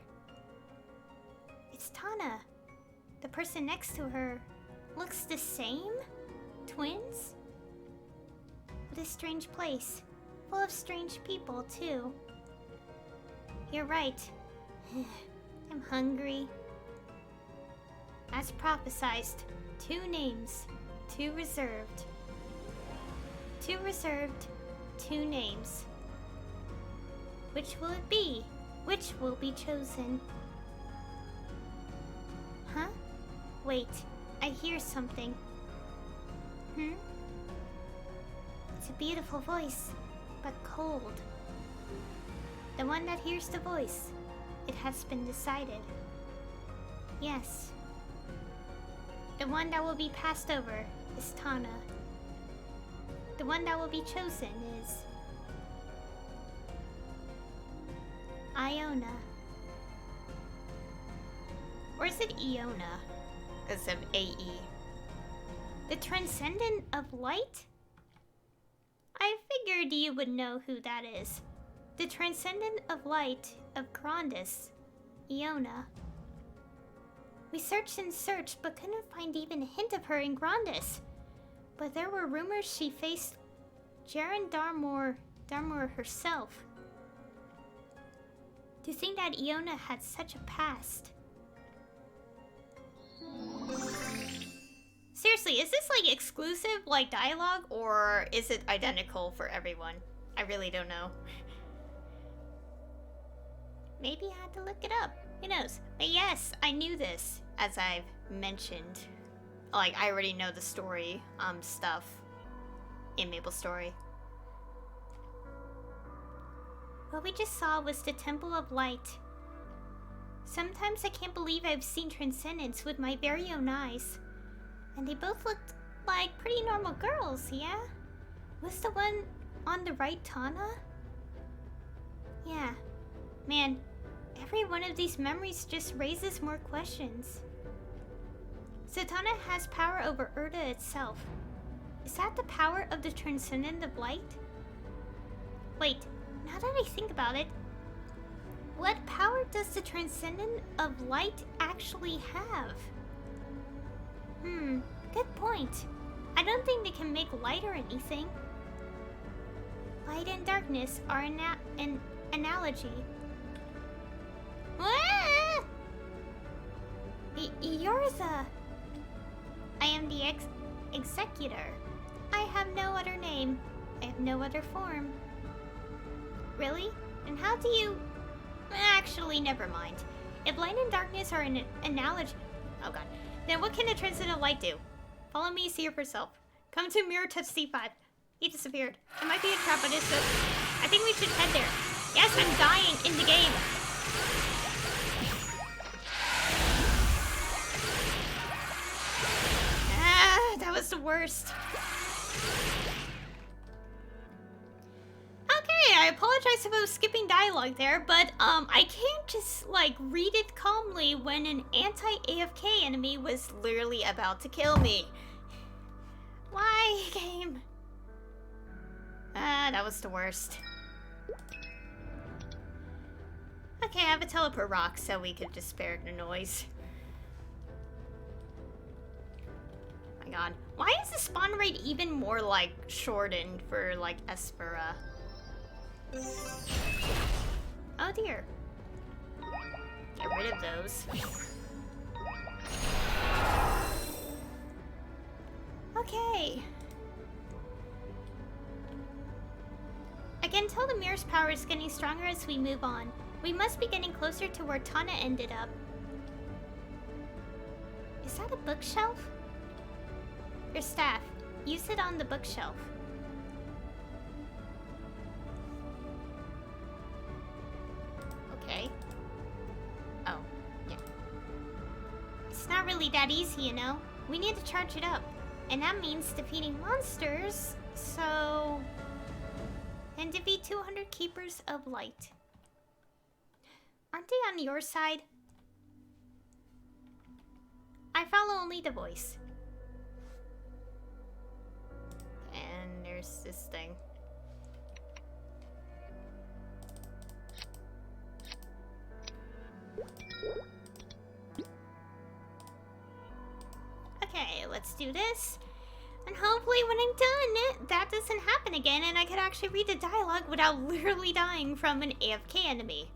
It's Tana. The person next to her looks the same? Twins? What a strange place. Full of strange people, too. You're right. I'm hungry. As prophesized, 2 names, 2 reserved. 2 reserved, 2 names. Which will it be? Which will be chosen? Huh? Wait, I hear something. It's a beautiful voice, but cold. The one that hears the voice. It has been decided. Yes. The one that will be passed over is Tana. The one that will be chosen is Iona. Or is it Iona? Because of AE. The Transcendent of Light? I figured you would know who that is. The Transcendent of Light of Grandis, Iona. We searched and searched, but couldn't find even a hint of her in Grandis. But there were rumors she faced Jaren Darmor herself. To think that Iona had such a past. Seriously, is this like exclusive like dialogue, or is it identical for everyone? I really don't know. Maybe I had to look it up. Who knows? But yes, I knew this, as I've mentioned. Like, I already know the story, stuff in Maplestory. What we just saw was the Temple of Light. Sometimes I can't believe I've seen Transcendence with my very own eyes. And they both looked like pretty normal girls, yeah? Was the one on the right Tana? Yeah. Man, every one of these memories just raises more questions. So Tana has power over Urda itself. Is that the power of the Transcendent of Light? Wait, now that I think about it, what power does the Transcendent of Light actually have? Good point. I don't think they can make light or anything. Light and darkness are an analogy. Ah! You're the... I am the executor. I have no other name. I have no other form. Really? And how do you... Actually, never mind. If light and darkness are an analogy... Oh god. Then what can a Transcendent Light do? Follow me, see it for yourself. Come to Mirror Touch C5. He disappeared. It might be a trap, but it's so... I think we should head there. Yes, I'm dying in the game. That was the worst. Okay, I apologize if I was skipping dialogue there, but I can't just like read it calmly when an anti-AFK enemy was literally about to kill me. Why, game? That was the worst. Okay, I have a teleport rock so we could just spare the noise. Oh my god. Why is the spawn rate even more like shortened for like Esfera? Oh dear. Get rid of those. Okay. I can tell the mirror's power is getting stronger as we move on. We must be getting closer to where Tana ended up. Is that a bookshelf? Your staff. Use it on the bookshelf. Okay. Oh, yeah. It's not really that easy, you know? We need to charge it up. And that means defeating monsters, so... And defeat 200 Keepers of Light. Aren't they on your side? I follow only the voice. And there's this thing. Okay, let's do this. And hopefully when I'm done, that doesn't happen again and I could actually read the dialogue without literally dying from an AFK enemy.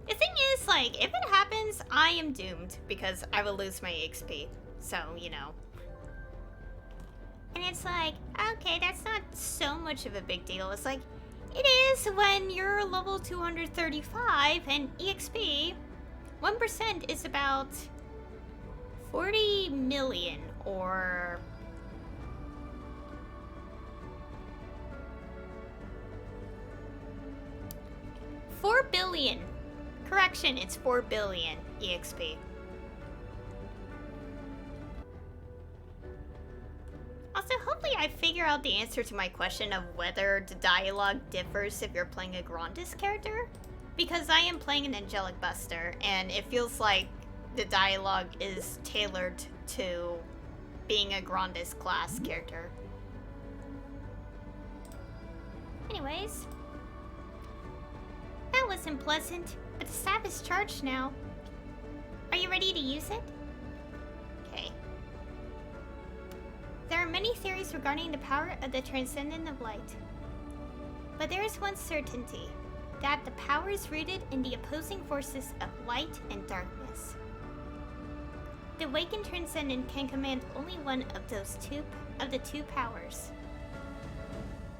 The thing is, like, if it happens, I am doomed because I will lose my XP. So, you know. And it's like, okay, that's not so much of a big deal. It's like, it is when you're level 235 and EXP, 1% is about 40 million or... $4 billion. Correction, it's 4 billion EXP. Also, hopefully I figure out the answer to my question of whether the dialogue differs if you're playing a Grandis character. Because I am playing an Angelic Buster, and it feels like the dialogue is tailored to being a Grandis class character. Anyways, that wasn't pleasant, but the staff is charged now. Are you ready to use it? Okay. There are many theories regarding the power of the Transcendent of Light. But there is one certainty, that the power is rooted in the opposing forces of light and darkness. The awakened Transcendent can command only one of the two powers.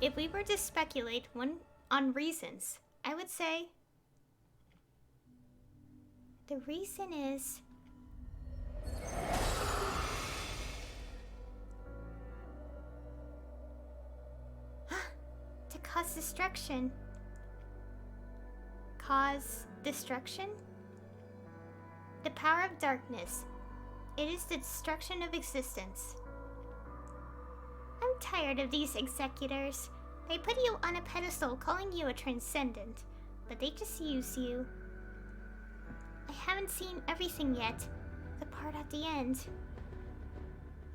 If we were to speculate on reasons, I would say the reason is to cause destruction. Cause destruction? The power of darkness. It is the destruction of existence. I'm tired of these executors. They put you on a pedestal calling you a transcendent, but they just use you. I haven't seen everything yet. The part at the end.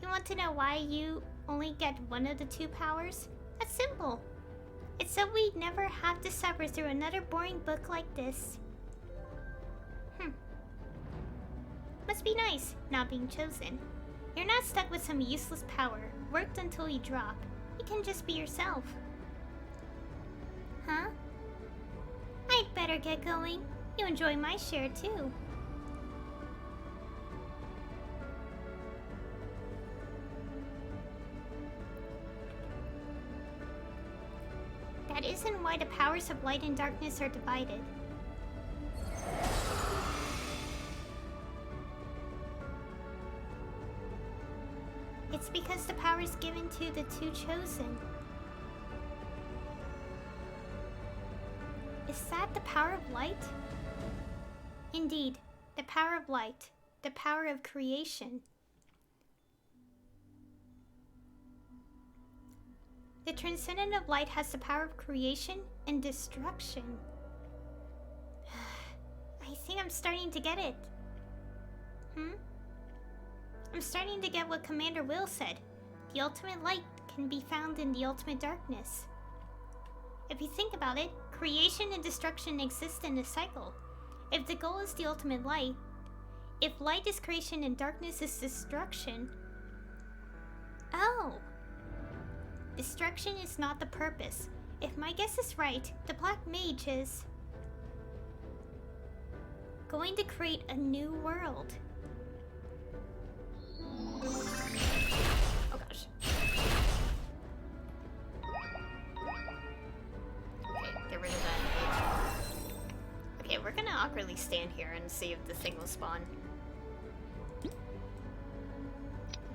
You want to know why you only get one of the two powers? That's simple. It's so we never have to suffer through another boring book like this. Must be nice, not being chosen. You're not stuck with some useless power, worked until you drop. You can just be yourself. Huh? I'd better get going. You enjoy my share too. That isn't why the powers of light and darkness are divided. It's because the power is given to the two chosen. Is that the power of light? Indeed, the power of light, the power of creation. The Transcendent of Light has the power of creation and destruction. I think I'm starting to get it. I'm starting to get what Commander Will said. The ultimate light can be found in the ultimate darkness. If you think about it, creation and destruction exist in a cycle. If the goal is the ultimate light, if light is creation and darkness is destruction... Oh! Destruction is not the purpose. If my guess is right, the Black Mage is... going to create a new world. Oh gosh. Okay, get rid of that. Okay, we're gonna awkwardly stand here and see if the thing will spawn.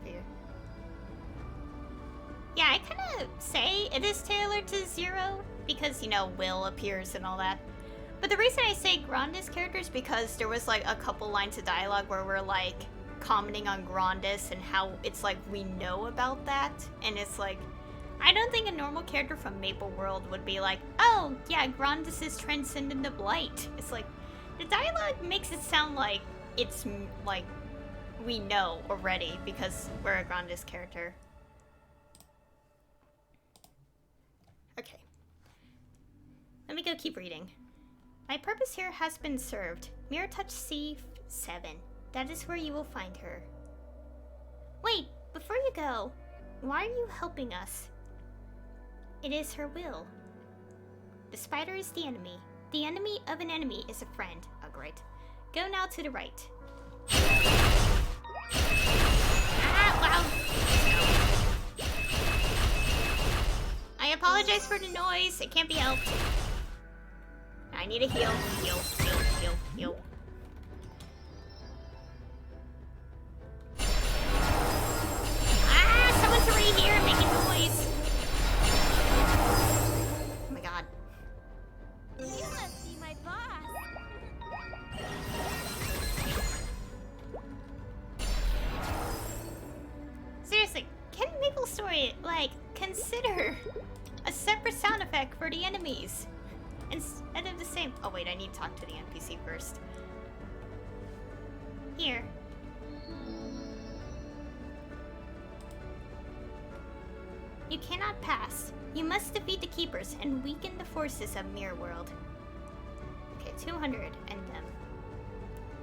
Here. Yeah, I kinda say it is tailored to Zero because, you know, Will appears and all that. But the reason I say Grandis character is because there was like a couple lines of dialogue where we're like commenting on Grandis and how it's like we know about that, and it's like I don't think a normal character from Maple World would be like, oh yeah, Grandis is Transcendent of Light. It's like the dialogue makes it sound like it's like we know already because we're a Grandis character. Okay, let me go keep reading. My purpose here has been served. Mirror Touch C7. That is where you will find her. Wait, before you go, why are you helping us? It is her will. The spider is the enemy. The enemy of an enemy is a friend. Oh, great. Go now to the right. Ah, wow. I apologize for the noise. It can't be helped. I need a heal. Heal, heal, heal, heal. Someone's already here making noise. Oh my god. You must be my boss. Seriously, can Maplestory, like, consider a separate sound effect for the enemies? instead of the same. Oh wait, I need to talk to the NPC first. Here. You cannot pass. You must defeat the keepers and weaken the forces of Mirror World. Okay, 200 and them.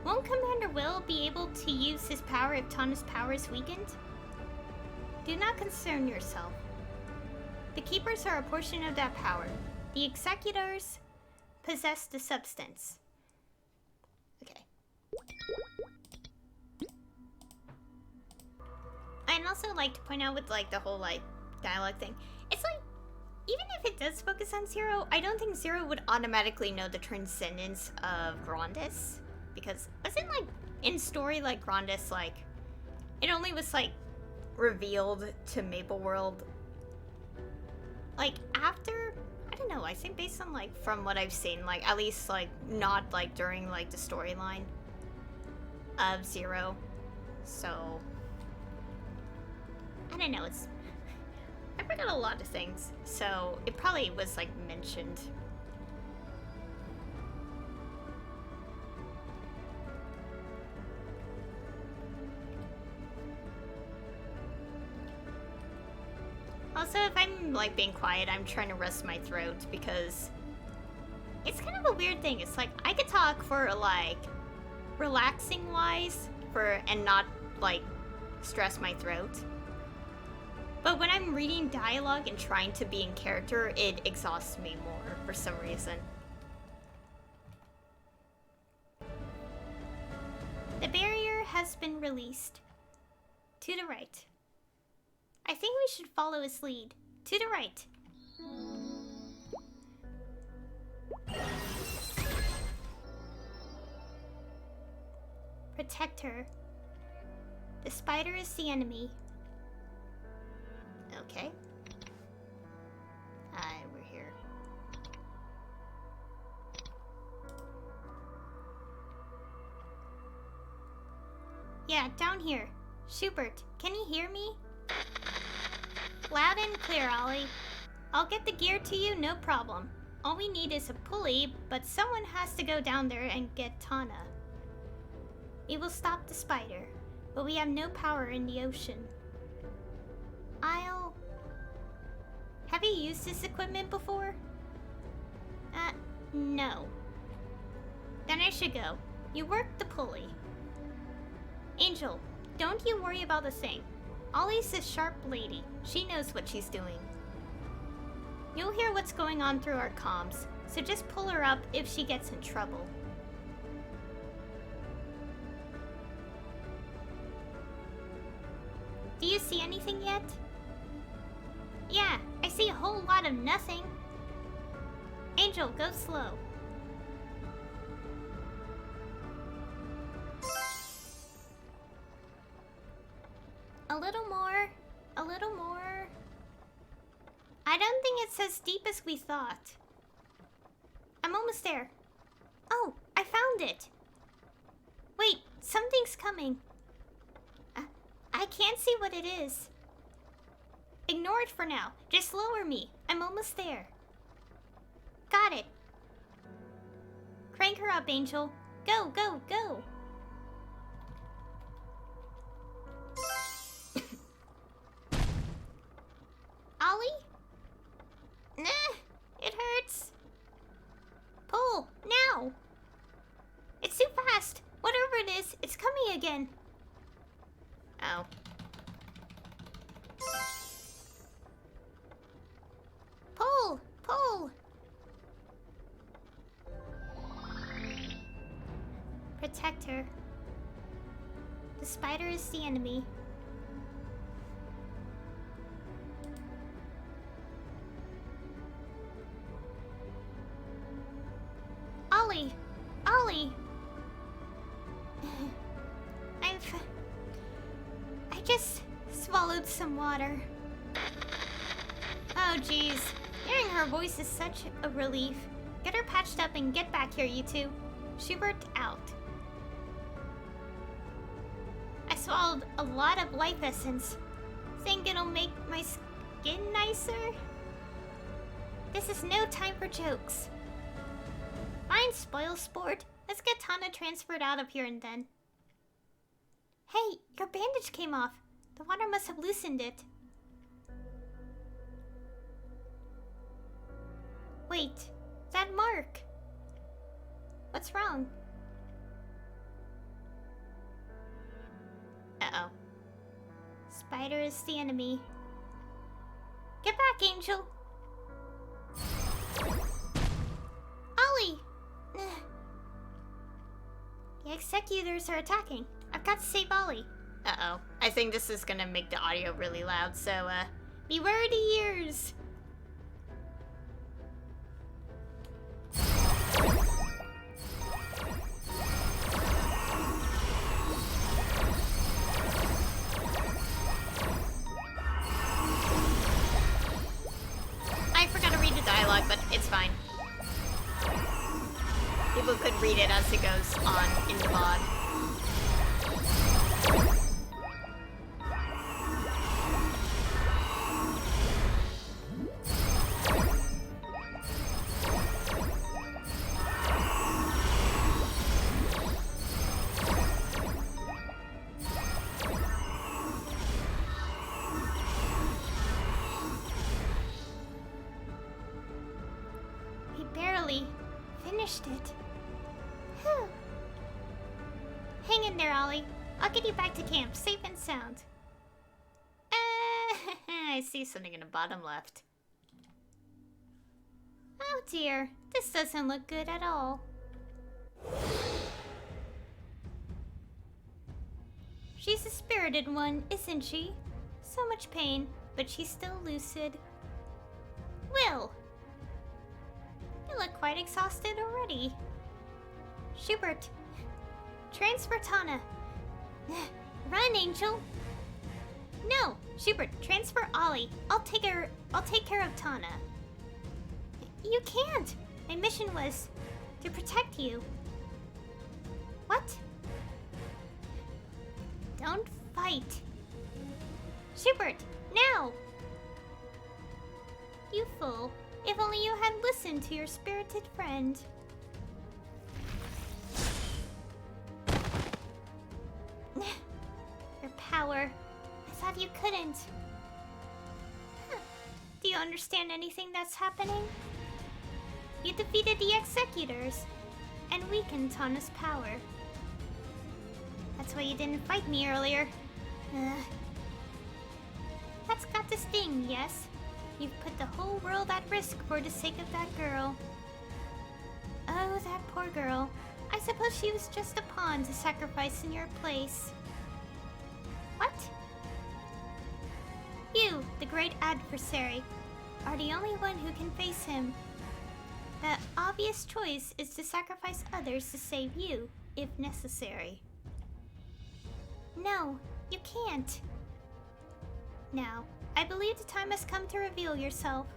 Won't Commander Will be able to use his power if Tana's power is weakened? Do not concern yourself. The keepers are a portion of that power. The executors possess the substance. Okay. I'd also like to point out with like the whole like dialogue thing. It's like, even if it does focus on Zero, I don't think Zero would automatically know the transcendence of Grandis. Because wasn't like in story like Grandis like it only was like revealed to Maple World like after, I don't know, I think based on like from what I've seen, like at least like not like during like the storyline of Zero. So I don't know, I forgot a lot of things, so it probably was like mentioned. Also, if I'm like being quiet, I'm trying to rest my throat because it's kind of a weird thing. It's like I could talk for like relaxing wise and not like stress my throat. But when I'm reading dialogue and trying to be in character, it exhausts me more for some reason. The barrier has been released. To the right. I think we should follow his lead. To the right. Protect her. The spider is the enemy. Okay. We're here. Yeah, down here. Schubert, can you hear me? Loud and clear, Ollie. I'll get the gear to you, no problem. All we need is a pulley, but someone has to go down there and get Tana. We will stop the spider, but we have no power in the ocean. Have you used this equipment before? No. Then I should go. You work the pulley. Angel, don't you worry about a thing. Ollie's a sharp lady. She knows what she's doing. You'll hear what's going on through our comms, so just pull her up if she gets in trouble. Do you see anything yet? Yeah, I see a whole lot of nothing. Angel, go slow. A little more. A little more. I don't think it's as deep as we thought. I'm almost there. Oh, I found it. Wait, something's coming. I can't see what it is. Ignore it for now. Just lower me. I'm almost there. Got it. Crank her up, Angel. Go, go, go. Ollie? Nah, it hurts. Pull, now. It's too fast. Whatever it is, it's coming again. Oh. Pull, pull. Protect her. The spider is the enemy. Ollie! Ollie! I just swallowed some water. Oh jeez. Hearing her voice is such a relief. Get her patched up and get back here, you two. Schubert out. I swallowed a lot of life essence. Think it'll make my skin nicer? This is no time for jokes. Fine, spoil sport. Let's get Tana transferred out of here and then. Hey, your bandage came off. The water must have loosened it. Wait, that mark. What's wrong? Uh-oh. Spider is the enemy. Get back, Angel! Ollie! The executors are attacking. I've got to save Ollie. Uh-oh. I think this is gonna make the audio really loud, so, beware the ears! I forgot to read the dialogue, but it's fine. People could read it as it goes on in the VOD. We barely finished it. Whew. Hang in there, Ollie. I'll get you back to camp, safe and sound. I see something in the bottom left. Oh dear, this doesn't look good at all. She's a spirited one, isn't she? So much pain, but she's still lucid. Will! You look quite exhausted already. Schubert, transfer Tana. Run, Angel. No, Schubert, transfer Ollie. I'll take care of Tana. You can't. My mission was to protect you. What? Don't fight. Schubert, now! You fool. If only you had listened to your spirited friend. Your power. I thought you couldn't. Huh. Do you understand anything that's happening? You defeated the executors and weakened Tana's power. That's why you didn't fight me earlier. That's got to sting, yes? You've put the whole world at risk for the sake of that girl. Oh, that poor girl. I suppose she was just a pawn to sacrifice in your place. What? You, the great adversary, are the only one who can face him. The obvious choice is to sacrifice others to save you, if necessary. No, you can't. Now, I believe the time has come to reveal yourself.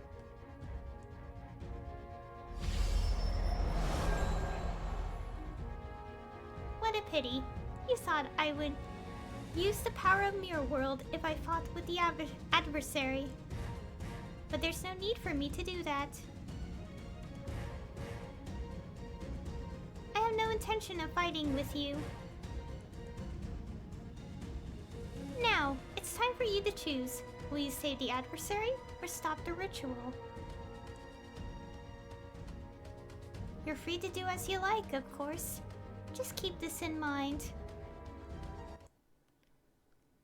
What a pity. You thought I would use the power of Mirror World if I fought with the adversary. But there's no need for me to do that. I have no intention of fighting with you. Now, it's time for you to choose. Will you save the adversary or stop the ritual? You're free to do as you like, of course. Just keep this in mind.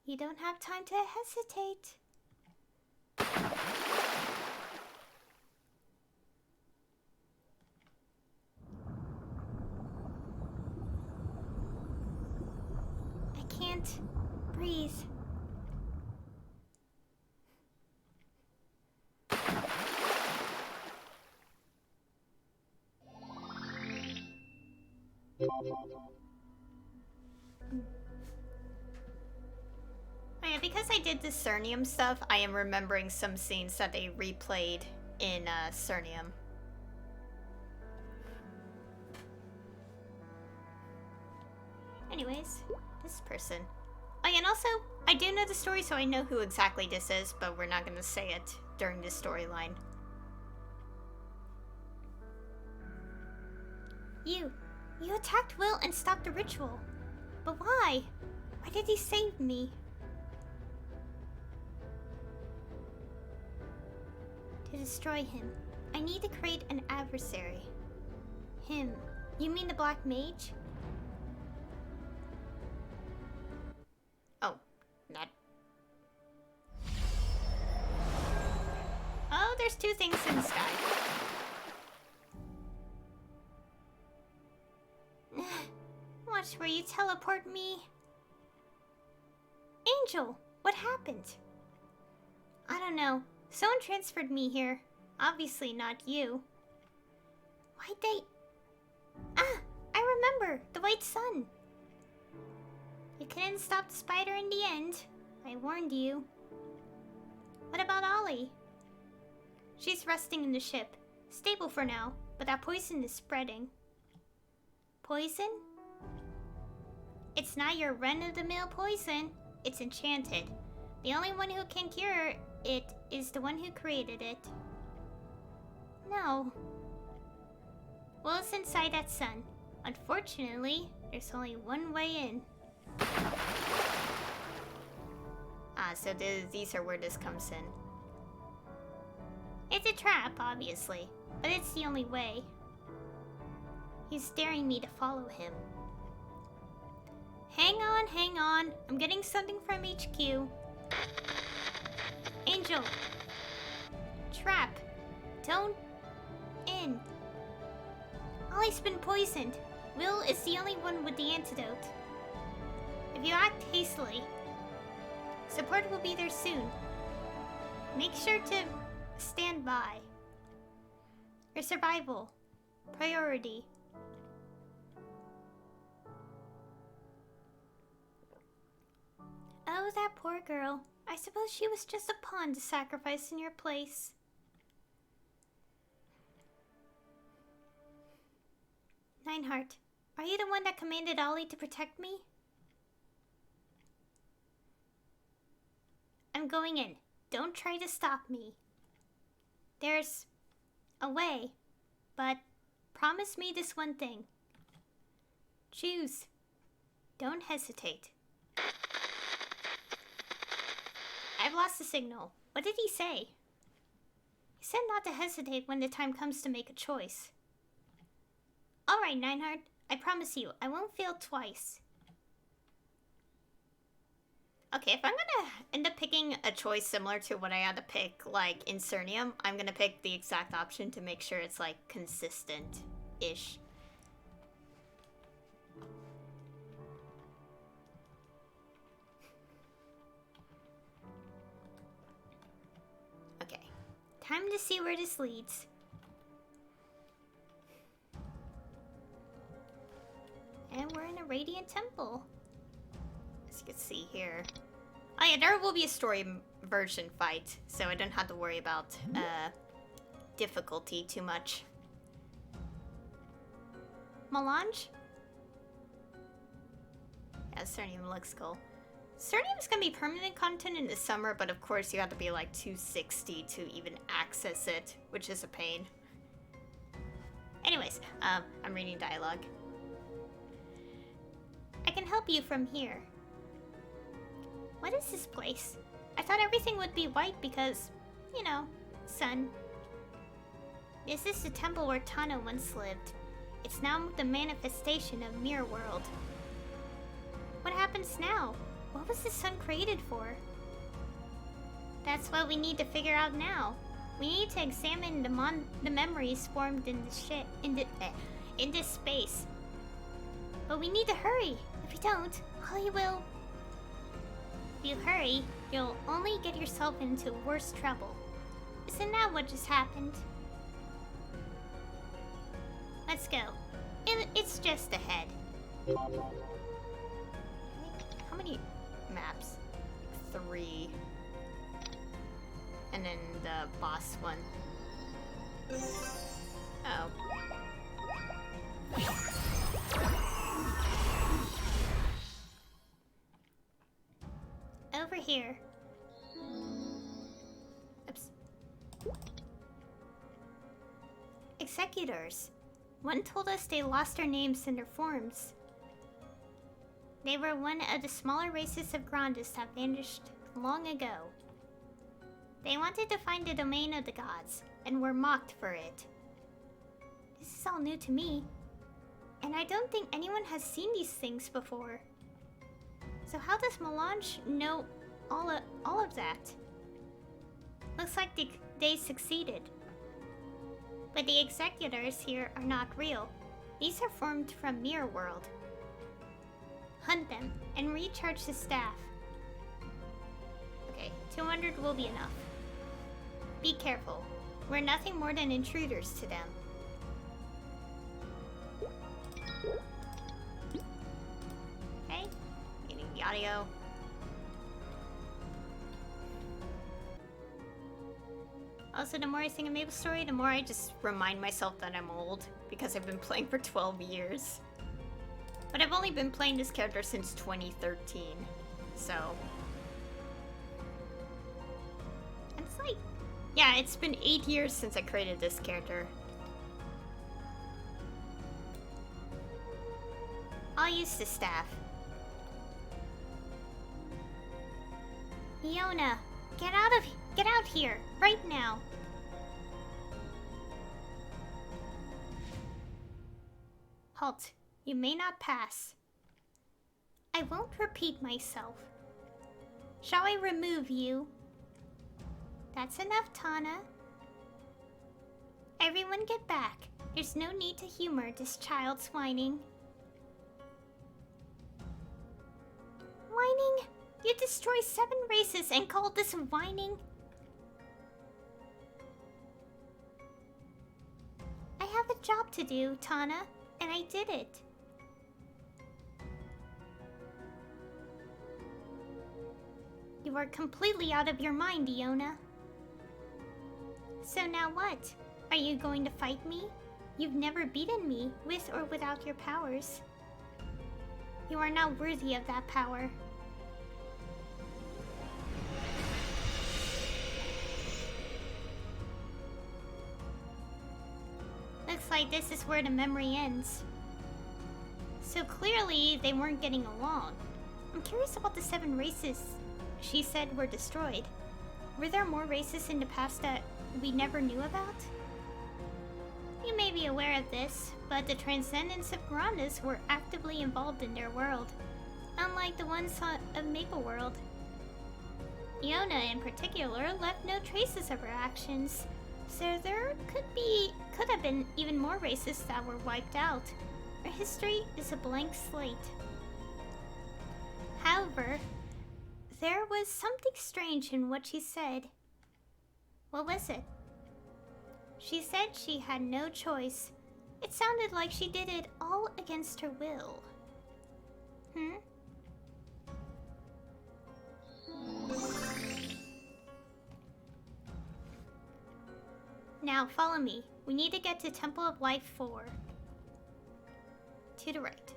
You don't have time to hesitate. I can't breathe. Oh yeah, because I did the Cernium stuff, I am remembering some scenes that they replayed in Cernium. Anyways, this person. Oh yeah, and also, I do know the story, so I know who exactly this is, but we're not gonna say it during this storyline. You attacked Will and stopped the ritual. But why? Why did he save me? To destroy him, I need to create an adversary. Him. You mean the Black Mage? Oh, not. Oh, there's two things in the sky. Watch where you teleport me. Angel, what happened? I don't know. Someone transferred me here. Obviously not you. Why'd they... Ah! I remember! The White Sun! You couldn't stop the spider in the end. I warned you. What about Ollie? She's resting in the ship. Stable for now, but that poison is spreading. Poison? It's not your run-of-the-mill poison. It's enchanted. The only one who can cure it is the one who created it. No. Well, it's inside that sun. Unfortunately, there's only one way in. Ah, so these are where this comes in. It's a trap, obviously, but it's the only way. He's daring me to follow him. Hang on. I'm getting something from HQ. Angel. Trap. Don't. In. Ollie's been poisoned. Will is the only one with the antidote. If you act hastily, support will be there soon. Make sure to stand by. Your survival. Priority. Oh, that poor girl. I suppose she was just a pawn to sacrifice in your place. Nineheart, are you the one that commanded Ollie to protect me? I'm going in. Don't try to stop me. There's a way, but promise me this one thing. Choose. Don't hesitate. I've lost the signal. What did he say? He said not to hesitate when the time comes to make a choice. Alright, Nineheart. I promise you, I won't fail twice. Okay, if I'm gonna end up picking a choice similar to what I had to pick, like, in Cernium, I'm gonna pick the exact option to make sure it's, like, consistent-ish. Okay. Time to see where this leads. And we're in a Radiant Temple. As you can see here. Oh yeah, there will be a story version fight, so I don't have to worry about difficulty too much. Melange? Yeah, Cernium looks cool. Cernium is gonna be permanent content in the summer, but of course you have to be like 260 to even access it, which is a pain. Anyways, I'm reading dialogue. I can help you from here. What is this place? I thought everything would be white because, you know, sun. This is the temple where Tano once lived. It's now the manifestation of Mirror World. What happens now? What was the sun created for? That's what we need to figure out now. We need to examine the memories formed in this space. But we need to hurry. If we don't, Ollie will... If you hurry, you'll only get yourself into worse trouble. Isn't that what just happened? Let's go. It's just ahead. How many maps? 3. And then the boss one. Oh. Over here. Oops. Executors. One told us they lost their names and their forms. They were one of the smaller races of Grandis that vanished long ago. They wanted to find the domain of the gods, and were mocked for it. This is all new to me, and I don't think anyone has seen these things before. So how does Melange know all of that? Looks like they succeeded. But the executors here are not real. These are formed from Mirror World. Hunt them and recharge the staff. Okay, 200 will be enough. Be careful. We're nothing more than intruders to them. Okay, getting the audio. Also, the more I sing a Maplestory, the more I just remind myself that I'm old, because I've been playing for 12 years. But I've only been playing this character since 2013, so... It's like... Yeah, it's been 8 years since I created this character. I'll use the staff. Iona, get out here, right now. Halt. You may not pass. I won't repeat myself. Shall I remove you? That's enough, Tana. Everyone get back. There's no need to humor this child's whining. Whining? You destroy 7 races and call this whining? I have a job to do, Tana, and I did it. You are completely out of your mind, Iona. So now what? Are you going to fight me? You've never beaten me, with or without your powers. You are not worthy of that power. Looks like this is where the memory ends. So clearly, they weren't getting along. I'm curious about the 7 races she said were destroyed. Were there more races in the past that we never knew about? You may be aware of this, but the Transcendents of Grandis were actively involved in their world, unlike the ones of Maple World. Iona, in particular, left no traces of her actions, so there could have been even more races that were wiped out. Her history is a blank slate. However, there was something strange in what she said. What was it? She said she had no choice. It sounded like she did it all against her will. Now follow me. We need to get to Temple of Life 4. To the right.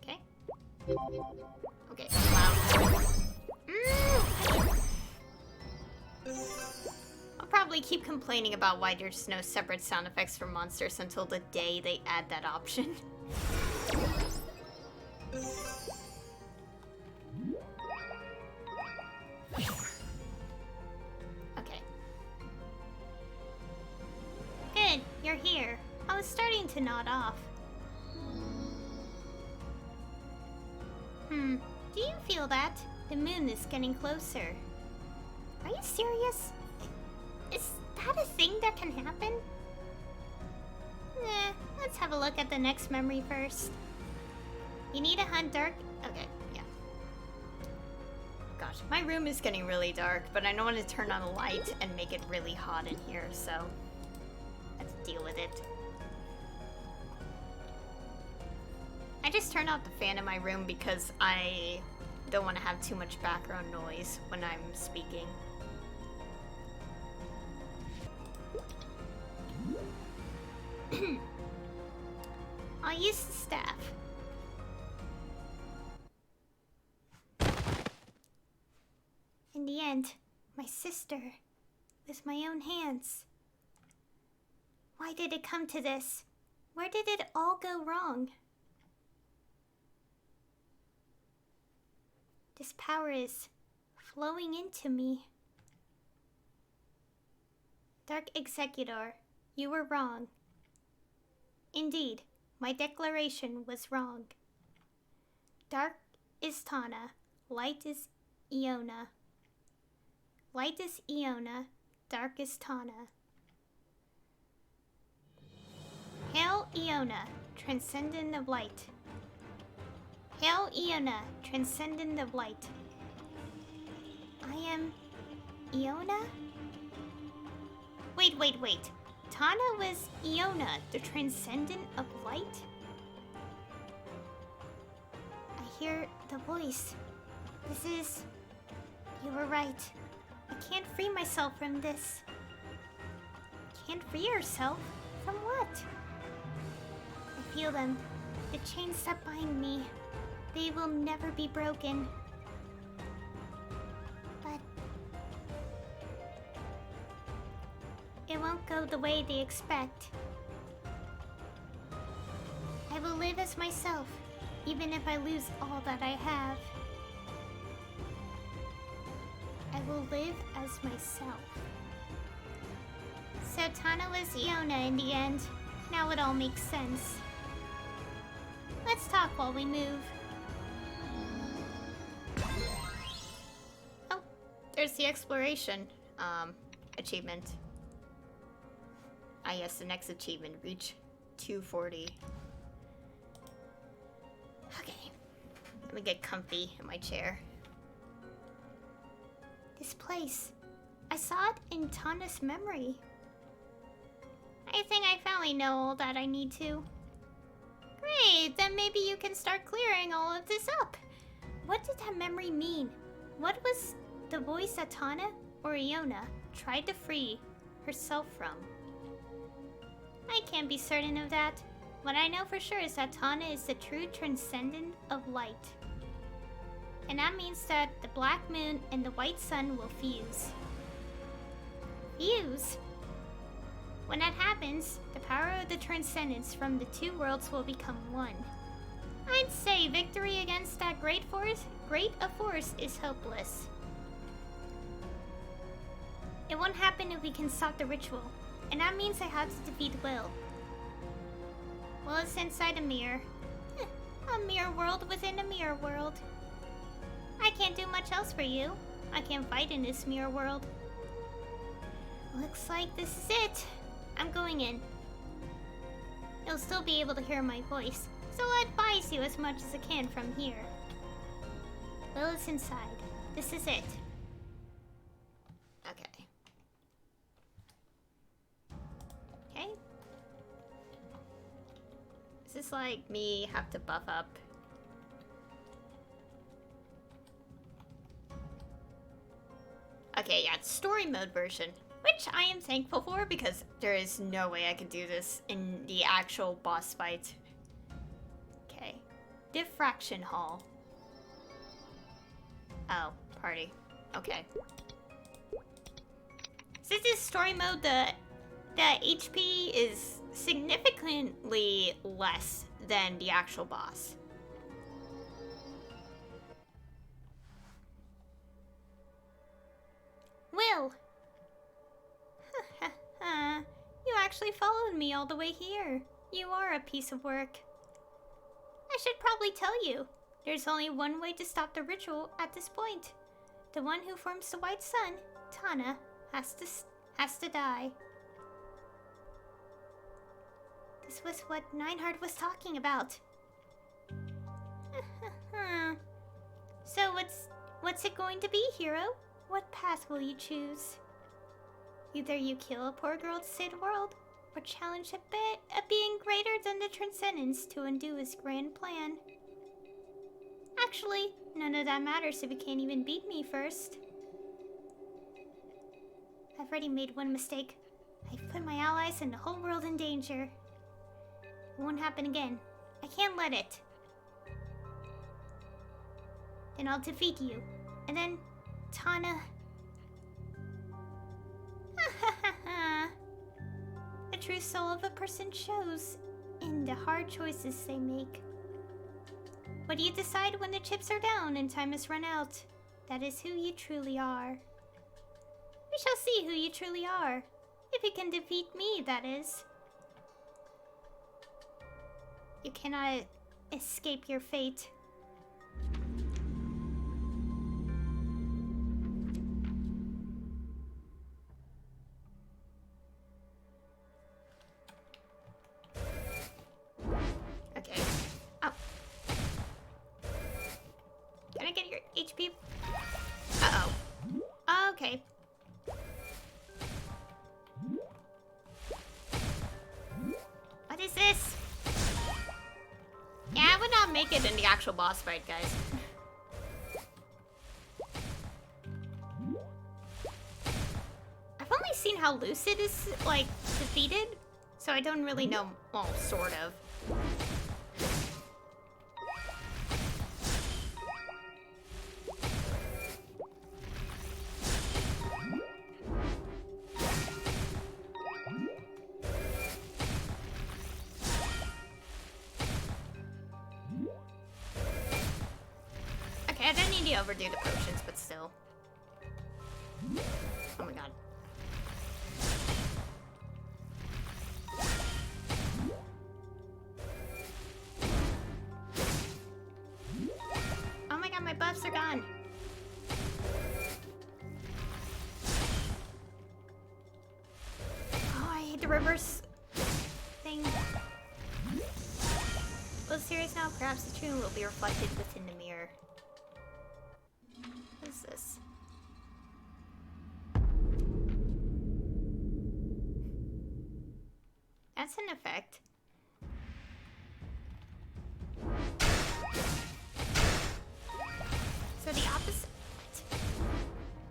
Okay? Okay, wow. I'll probably keep complaining about why there's no separate sound effects for monsters until the day they add that option. Okay. Good, you're here. I was starting to nod off. Do you feel that? The moon is getting closer. Are you serious? Is that a thing that can happen? Let's have a look at the next memory first. You need to hunt dark... Okay, yeah. Gosh, my room is getting really dark, but I don't want to turn on a light and make it really hot in here, so... let's deal with it. I just turned off the fan in my room because I don't want to have too much background noise when I'm speaking. I'll use the staff. In the end, my sister, with my own hands. Why Why did it come to this? Where did it all go wrong? This power is flowing into me. Dark Executor, you were wrong. Indeed, my declaration was wrong. Dark is Tana, light is Iona. Light is Iona, dark is Tana. Hail Iona, transcendent of light. Hail Iona, transcendent of light. I am Iona? Wait. Tana was Iona, the transcendent of light? I hear the voice. You were right. I can't free myself from this. Can't free yourself? From what? I feel them. The chains that bind me. They will never be broken. But it won't go the way they expect. I will live as myself, even if I lose all that I have. I will live as myself. So Tana was Iona in the end. Now it all makes sense. Let's talk while we move. Oh, there's the exploration achievement. Ah yes, the next achievement, reach 240. Okay, let me get comfy in my chair. This place, I saw it in Tana's memory. I think I finally know all that I need to. Great, then maybe you can start clearing all of this up. What did that memory mean? What was the voice that Tana or Iona tried to free herself from? I can't be certain of that. What I know for sure is that Tana is the true transcendent of light. And that means that the black moon and the white sun will fuse. Fuse? When that happens, the power of the transcendence from the two worlds will become one. I'd say victory against that great a force is hopeless. It won't happen if we can stop the ritual, and that means I have to defeat Will. Will is inside a mirror. A mirror world within a mirror world. I can't do much else for you. I can't fight in this mirror world. Looks like this is it. I'm going in. You'll still be able to hear my voice, so I'll advise you as much as I can from here. Will is inside. This is it. Okay. Okay. Is this like me have to buff up? Okay, yeah, it's story mode version, which I am thankful for because there is no way I could do this in the actual boss fight. Okay. Diffraction Hall. Oh, party. Okay. Since this story mode, the HP is significantly less than the actual boss. Will! You actually followed me all the way here. You are a piece of work. I should probably tell you. There's only one way to stop the ritual at this point. The one who forms the white sun, Tana, has to die. This was what Nineheart was talking about. So what's it going to be, hero? What path will you choose? Either you kill a poor girl to save the world, or challenge a being greater than the transcendence to undo his grand plan. Actually, none of that matters if you can't even beat me first. I've already made one mistake. I've put my allies and the whole world in danger. It won't happen again. I can't let it. Then I'll defeat you. And then, Tana... The true soul of a person shows in the hard choices they make. What do you decide when the chips are down and time has run out? That is who you truly are. We shall see who you truly are. If you can defeat me, that is. You cannot escape your fate. Okay. Oh. Can I get your HP? Uh-oh. Okay. What is this? Yeah, I would not make it in the actual boss fight, guys. I've only seen how Lucid is, like, defeated, so I don't really know, well, sort of. Okay, I don't need to overdo the potions, but still. Oh my god. Oh my god, my buffs are gone. Oh, I hate the reverse thing. Well, serious now, perhaps the truth will be reflected within the mirror. What is this? That's an effect. So the opposite.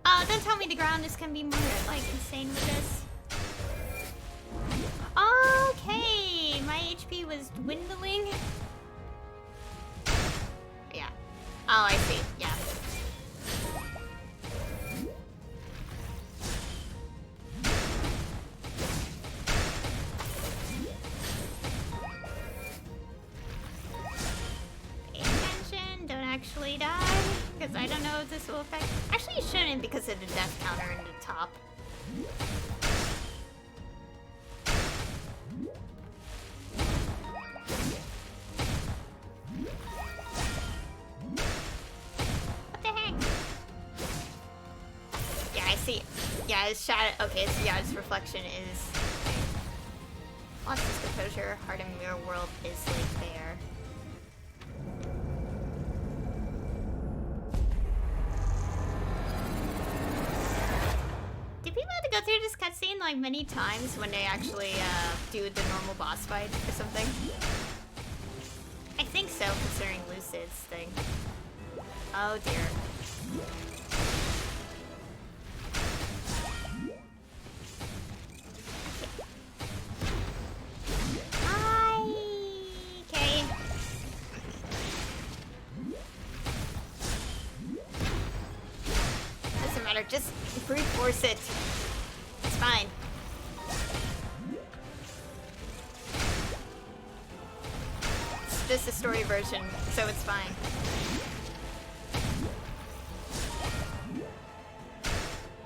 Oh, don't tell me the Grandis can be more like insane with this. Okay, my HP was dwindling. Yeah. Oh, I see. Yeah. Pay attention. Don't actually die, because I don't know if this will affect. Actually, it shouldn't because of the death counter in the top. What the heck? Yeah, I see. Yeah, his shadow. Okay, so yeah, his reflection is. Lost his composure. Heart and mirror world is like there. Do people have to go through this cutscene like many times when they actually do the normal boss fight or something? I think so, considering Lucid's thing. Oh dear. Hi. Okay. Doesn't matter, just brute force it. It's fine. It's just a story version, so it's fine.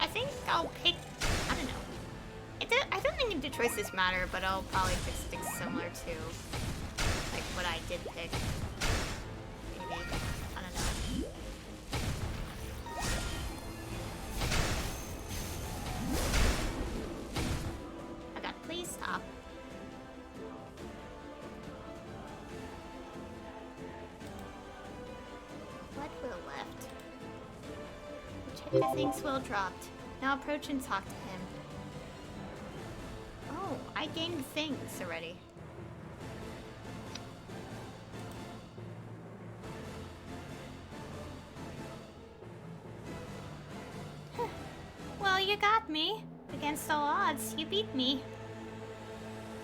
I think I'll pick. I don't know. I don't think the choices matter, but I'll probably pick things similar to like what I did pick. Maybe. I don't know. Oh god, please stop. What will left? Check the things Will dropped. Now approach and talk to him. Oh, I gained things already. Well, you got me. Against all odds, you beat me.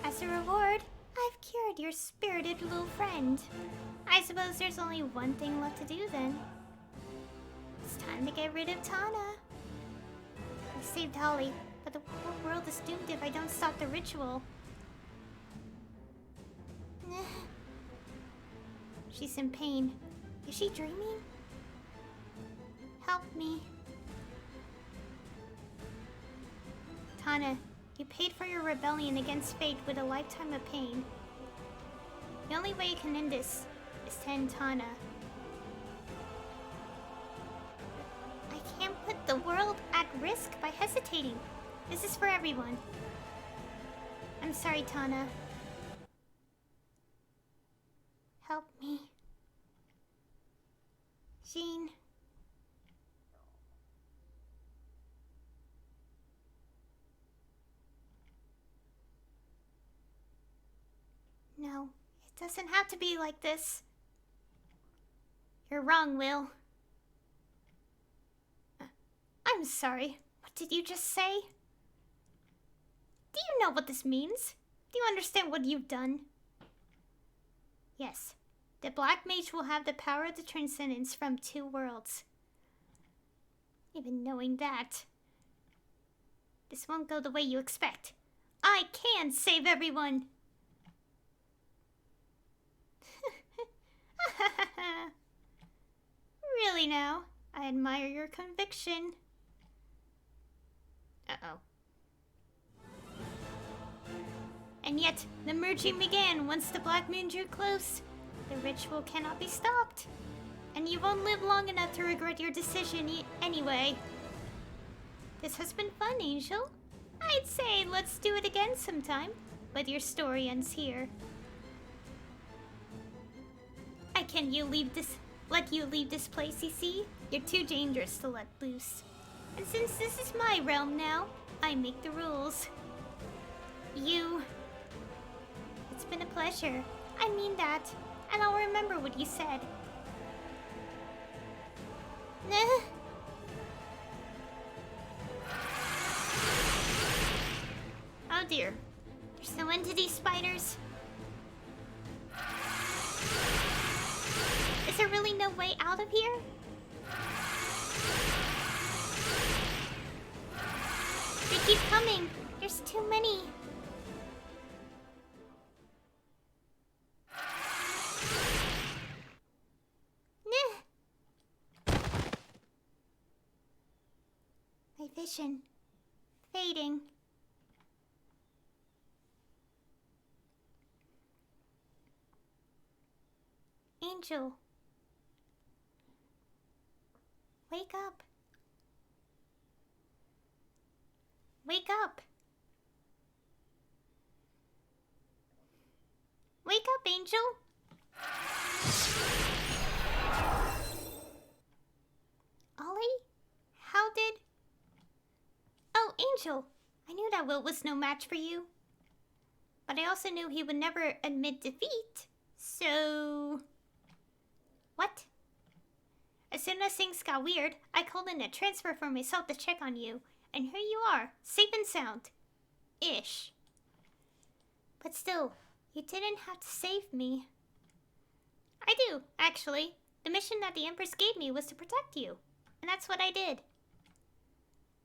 As a reward, I've cured your spirited little friend. I suppose there's only one thing left to do then. It's time to get rid of Tana. I saved Holly, but the whole world is doomed if I don't stop the ritual. She's in pain. Is she dreaming? Help me. Tana, you paid for your rebellion against fate with a lifetime of pain. The only way you can end this is to end Tana. I can't put the world at risk by hesitating. This is for everyone. I'm sorry, Tana. Help me. Jean. No, it doesn't have to be like this. You're wrong, Will. I'm sorry. What did you just say? Do you know what this means? Do you understand what you've done? Yes. The Black Mage will have the power of the Transcendence from 2 worlds. Even knowing that, this won't go the way you expect. I can save everyone! Really now? I admire your conviction. Uh-oh. And yet, the merging began once the Black Moon drew close. The ritual cannot be stopped. And you won't live long enough to regret your decision anyway. This has been fun, Angel. I'd say let's do it again sometime. But your story ends here. I can't let you leave this place, you see? You're too dangerous to let loose. And since this is my realm now, I make the rules. It's been a pleasure. I mean that. And I'll remember what you said. Oh dear. You're so into these spiders. Is there really no way out of here? They keep coming. There's too many. My vision. Fading. Angel. Wake up. Wake up. Wake up, Angel. Ollie? How did... Oh, Angel. I knew that Will was no match for you. But I also knew he would never admit defeat. So... What? As soon as things got weird, I called in a transfer for myself to check on you. And here you are, safe and sound. Ish. But still, you didn't have to save me. I do, actually. The mission that the Empress gave me was to protect you. And that's what I did.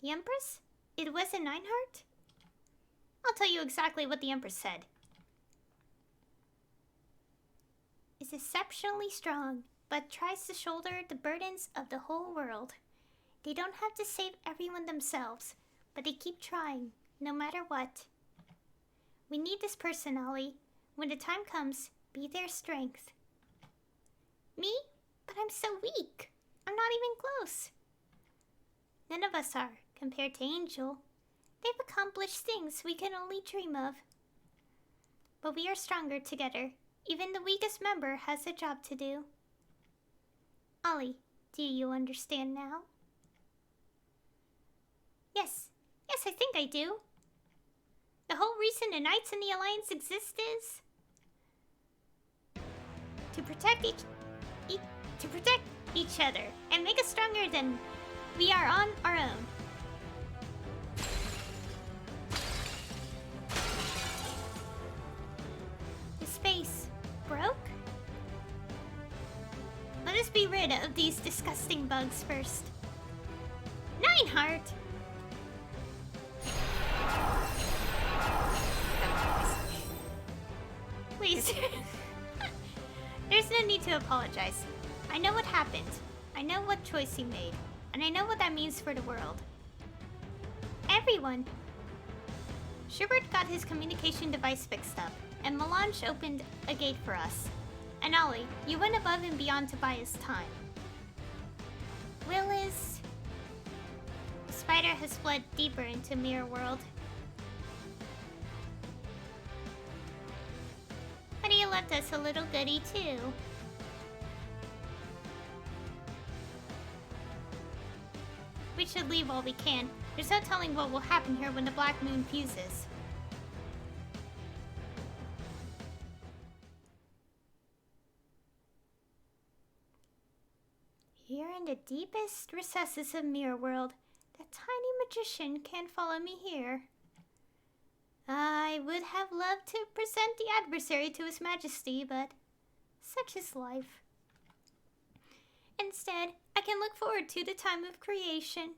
The Empress? It wasn't Einhart? I'll tell you exactly what the Empress said. Is exceptionally strong, but tries to shoulder the burdens of the whole world. They don't have to save everyone themselves, but they keep trying, no matter what. We need this person, Ollie. When the time comes, be their strength. Me? But I'm so weak. I'm not even close. None of us are, compared to Angel. They've accomplished things we can only dream of. But we are stronger together. Even the weakest member has a job to do. Ollie, do you understand now? Yes, I think I do. The whole reason the Knights in the Alliance exist is to protect each other and make us stronger than we are on our own. The space broke? Let us be rid of these disgusting bugs first. Einhart! Please. There's no need to apologize. I know what happened. I know what choice you made. And I know what that means for the world. Everyone. Schubert got his communication device fixed up, and Melange opened a gate for us. And Ollie, you went above and beyond to buy us time. Willis... Spider has fled deeper into Mirror World. But he left us a little goodie too. We should leave while we can. There's no telling what will happen here when the Black Moon fuses. Here in the deepest recesses of Mirror World, the tiny magician can't follow me here. I would have loved to present the adversary to His Majesty, but such is life. Instead, I can look forward to the time of creation.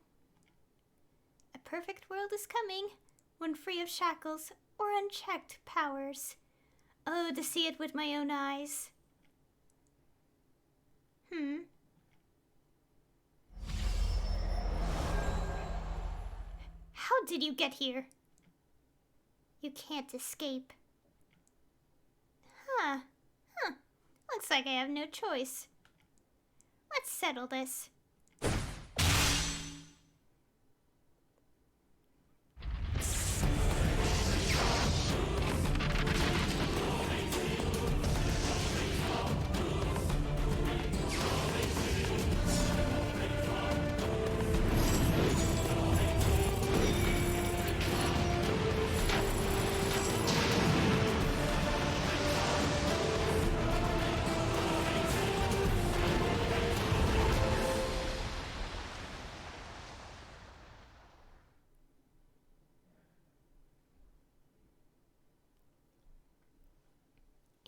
A perfect world is coming, one free of shackles or unchecked powers. Oh, to see it with my own eyes. How did you get here? You can't escape. Huh. Looks like I have no choice. Let's settle this.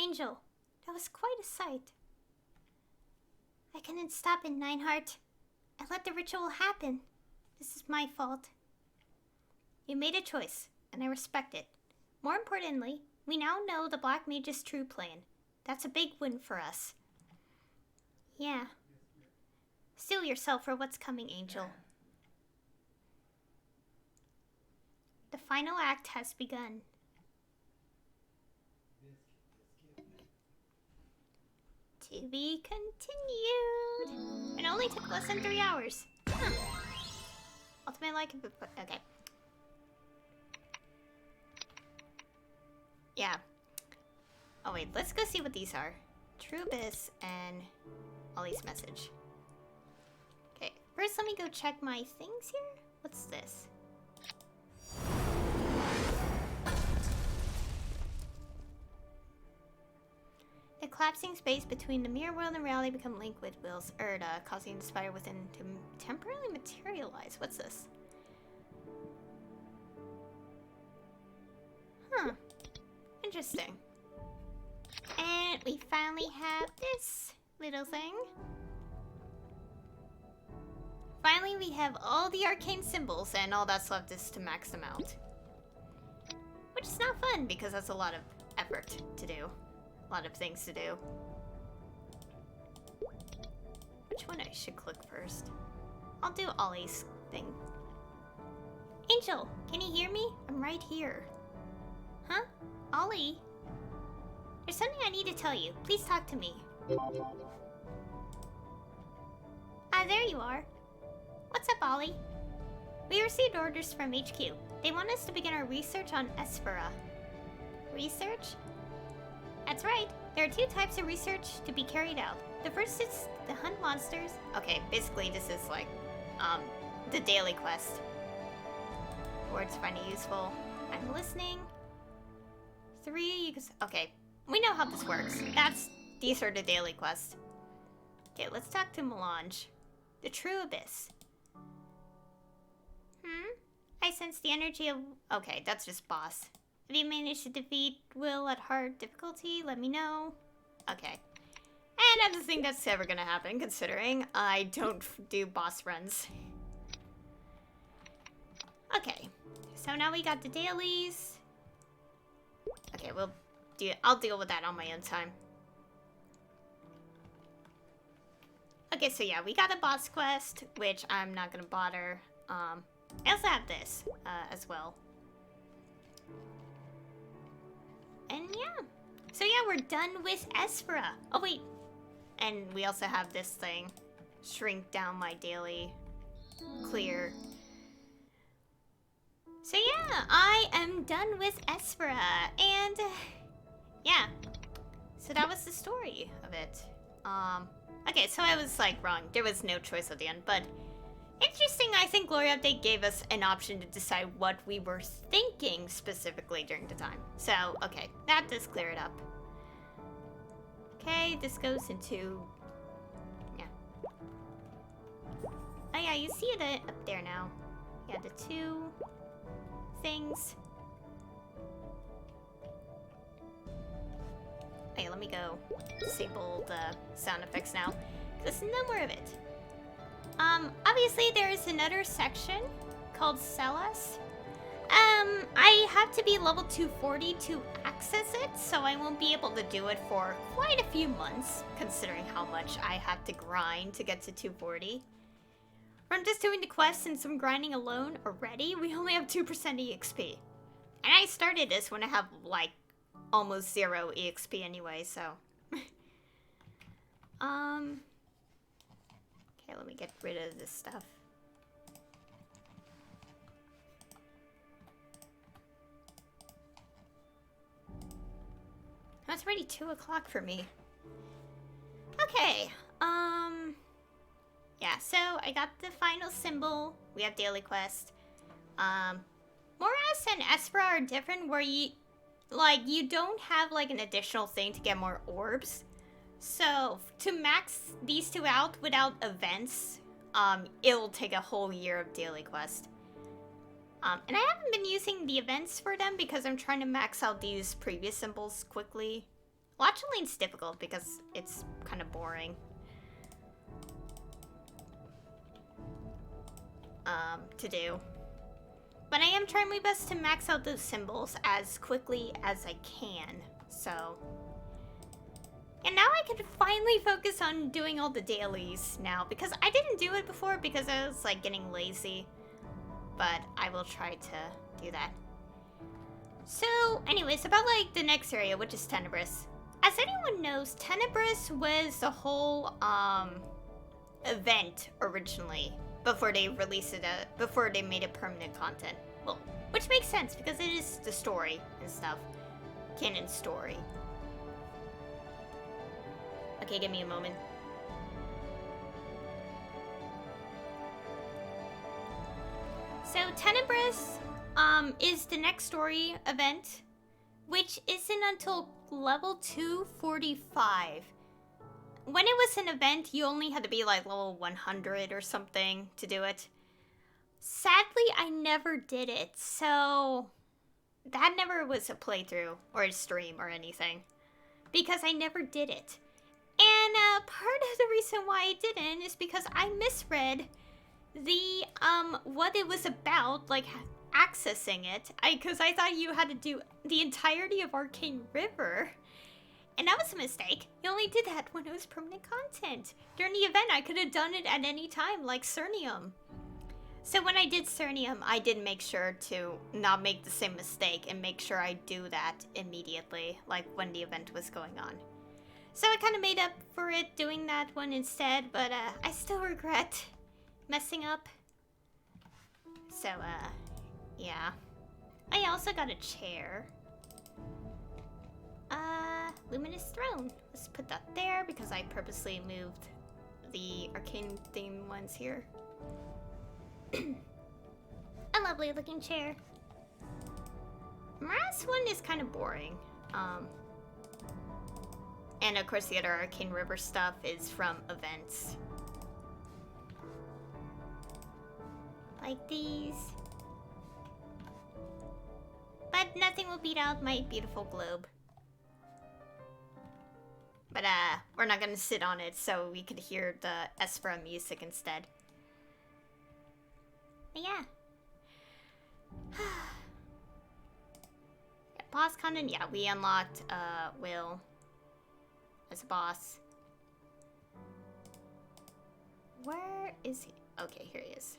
Angel, that was quite a sight. I couldn't stop it, Nineheart. I let the ritual happen. This is my fault. You made a choice, and I respect it. More importantly, we now know the Black Mage's true plan. That's a big win for us. Yeah. Steel yourself for what's coming, Angel. The final act has begun. To be continued. It only took less than 3 hours. Ultimate like... Okay. Yeah. Oh wait, let's go see what these are. True Abyss and Ollie's message. Okay, first let me go check my things here. What's this? The collapsing space between the mirror world and reality become linked with Will's Erda, causing the spider within to temporarily materialize. What's this? Huh. Interesting. And we finally have this little thing. Finally, we have all the arcane symbols, and all that's left is to max them out. Which is not fun, because that's a lot of effort to do. A lot of things to do. Which one I should click first? I'll do Ollie's thing. Angel, can you hear me? I'm right here. Huh? Ollie? There's something I need to tell you. Please talk to me. Ah, there you are. What's up, Ollie? We received orders from HQ. They want us to begin our research on Esfera. Research? That's right. There are 2 types of research to be carried out. The first is to hunt monsters. Okay, basically this is like, the daily quest. Words find it useful. I'm listening. 3, you can... Okay, we know how this works. These are the daily quests. Okay, let's talk to Melange. The True Abyss. I sense the energy of... Okay, that's just boss. If you manage to defeat Will at hard difficulty, let me know. Okay. And I don't think that's ever gonna happen, considering I don't do boss runs. Okay. So now we got the dailies. Okay, I'll deal with that on my own time. Okay, so yeah, we got a boss quest, which I'm not gonna bother. I also have this, as well. And yeah. So yeah, we're done with Esfera. Oh wait. And we also have this thing. Shrink down my daily clear. So yeah, I am done with Esfera. And yeah. So that was the story of it. Okay, so I was like wrong. There was no choice at the end, but interesting. I think Glory Update gave us an option to decide what we were thinking specifically during the time. So, okay, that does clear it up. Okay, this goes into... yeah. Oh yeah, you see it up there now. Yeah, the two things. Okay, let me go disable the sound effects now. There's no more of it. Obviously there's another section called Sell Us. I have to be level 240 to access it, so I won't be able to do it for quite a few months, considering how much I have to grind to get to 240. From just doing the quests and some grinding alone already, we only have 2% EXP. And I started this when I have, like, almost 0 EXP anyway, so... Okay, let me get rid of this stuff. Oh, it's already 2 o'clock for me. Okay, yeah, so I got the final symbol. We have daily quest. Moras and Esfera are different where you don't have like an additional thing to get more orbs. So to max these two out without events, it'll take a whole year of daily quest. And I haven't been using the events for them because I'm trying to max out these previous symbols quickly. Watcheline's difficult because it's kind of boring. To do. But I am trying my best to max out those symbols as quickly as I can, so... And now I can finally focus on doing all the dailies now, because I didn't do it before because I was, like, getting lazy. But I will try to do that. So, anyways, about, like, the next area, which is Tenebris. As anyone knows, Tenebris was the whole, event originally. Before they released it, before they made it permanent content. Well, which makes sense, because it is the story and stuff. Canon story. Okay, give me a moment. So, Tenebris, is the next story event, which isn't until level 245. When it was an event, you only had to be like level 100 or something to do it. Sadly, I never did it, so that never was a playthrough or a stream or anything. Because I never did it. And part of the reason why I didn't is because I misread the, what it was about, like, accessing it. Because I thought you had to do the entirety of Arcane River. And that was a mistake. You only did that when it was permanent content. During the event, I could have done it at any time, like Cernium. So when I did Cernium, I did make sure to not make the same mistake and make sure I do that immediately, like when the event was going on. So I kind of made up for it doing that one instead, but I still regret messing up. So, yeah. I also got a chair. Luminous Throne. Let's put that there because I purposely moved the arcane theme ones here. A lovely looking chair. Moras one is kind of boring. And of course the other Arcane River stuff is from events. Like these. But nothing will beat out my beautiful globe. But we're not gonna sit on it so we could hear the Esfera music instead. But yeah. Yeah, boss content, yeah, we unlocked Will as a boss. Where is he? Okay, here he is.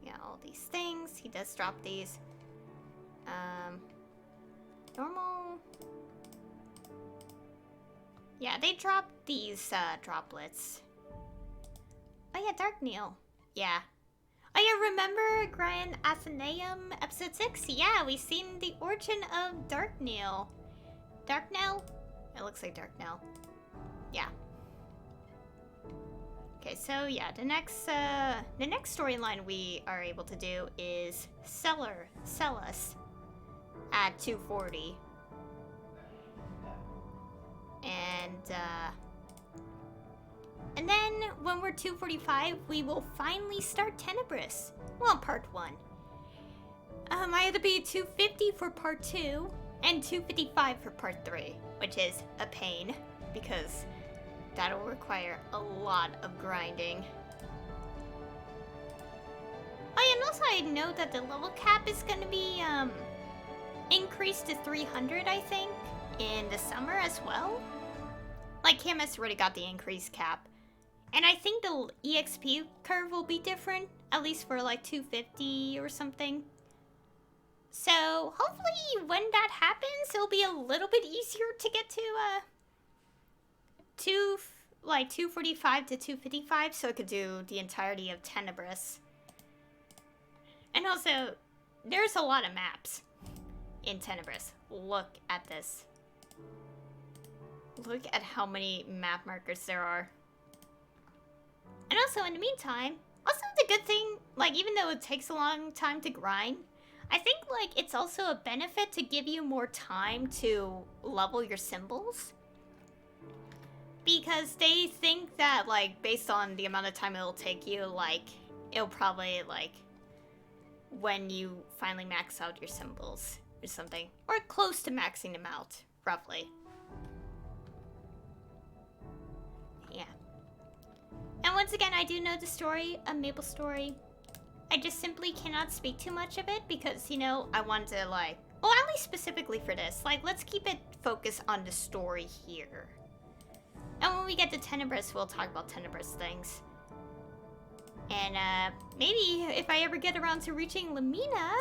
Yeah, all these things. He does drop these. Normal. Yeah, they drop these droplets. Oh yeah, Dark Neil. Yeah. Oh yeah, remember Grand Athenaeum episode 6? Yeah, we've seen the origin of Dark Neil. Dark Nell? It looks like Dark Nell. Yeah. Okay, so yeah, the next storyline we are able to do is sell us at 240. And then when we're 245, we will finally start Tenebris. Well, part 1. I had to be 250 for part 2 and 255 for part 3, which is a pain because that'll require a lot of grinding. Oh yeah, and also I know that the level cap is gonna be increased to 300, I think, in the summer as well. Like, Camus already got the increased cap. And I think the EXP curve will be different, at least for like 250 or something. So hopefully when that happens, it'll be a little bit easier to get to 245 to 255, so I could do the entirety of Tenebris. And also, there's a lot of maps in Tenebris. Look at this. Look at how many map markers there are. And also, in the meantime, also the good thing, like, even though it takes a long time to grind, I think, like, it's also a benefit to give you more time to level your symbols. Because they think that, like, based on the amount of time it'll take you, like, it'll probably, like, when you finally max out your symbols or something. Or close to maxing them out, roughly. Yeah. And once again, I do know the story of Maplestory. I just simply cannot speak too much of it because, you know, I want to, like... Well, at least specifically for this. Like, let's keep it focused on the story here. And when we get to Tenebris, we'll talk about Tenebris things. And, maybe if I ever get around to reaching Lamina,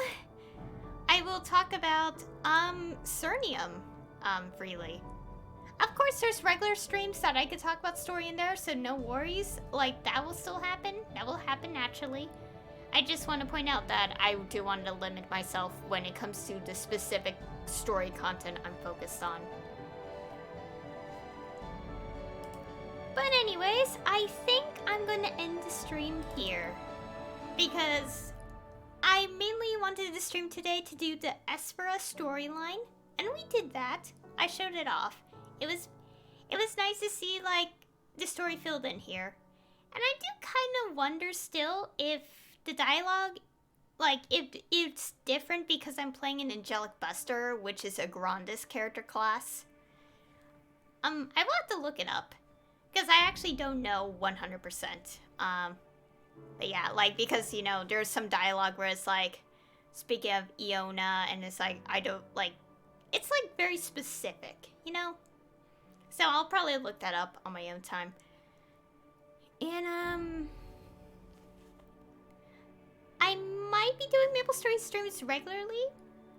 I will talk about, Cernium, freely. Of course, there's regular streams that I could talk about story in there, so no worries. Like, that will still happen. That will happen naturally. I just want to point out that I do want to limit myself when it comes to the specific story content I'm focused on. But anyways, I think I'm going to end the stream here. Because I mainly wanted to stream today to do the Esfera storyline. And we did that. I showed it off. It was nice to see, like, the story filled in here. And I do kind of wonder still if the dialogue, like, if it's different because I'm playing an Angelic Buster, which is a Grandis character class. I will have to look it up. Because I actually don't know 100%. But yeah, like, because, you know, there's some dialogue where it's like, speaking of Iona, and it's like, I don't, like, it's, like, very specific, you know? So I'll probably look that up on my own time. And, I might be doing Maplestory streams regularly.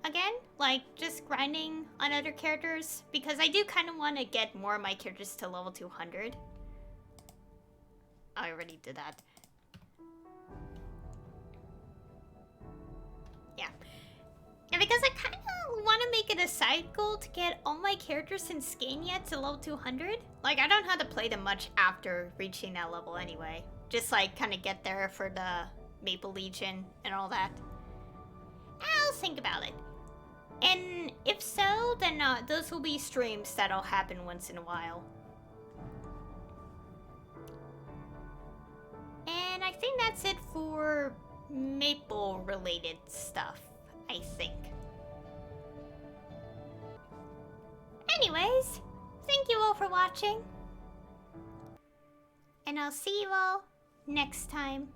Again, like, just grinding on other characters. Because I do kind of want to get more of my characters to level 200. I already did that. Yeah. And because I kind of want to make it a side goal to get all my characters in Scania to level 200. Like, I don't have to play them much after reaching that level anyway. Just, like, kind of get there for the Maple Legion and all that. I'll think about it. And if so, then those will be streams that'll happen once in a while. And I think that's it for Maple-related stuff, I think. Anyways, thank you all for watching. And I'll see you all next time.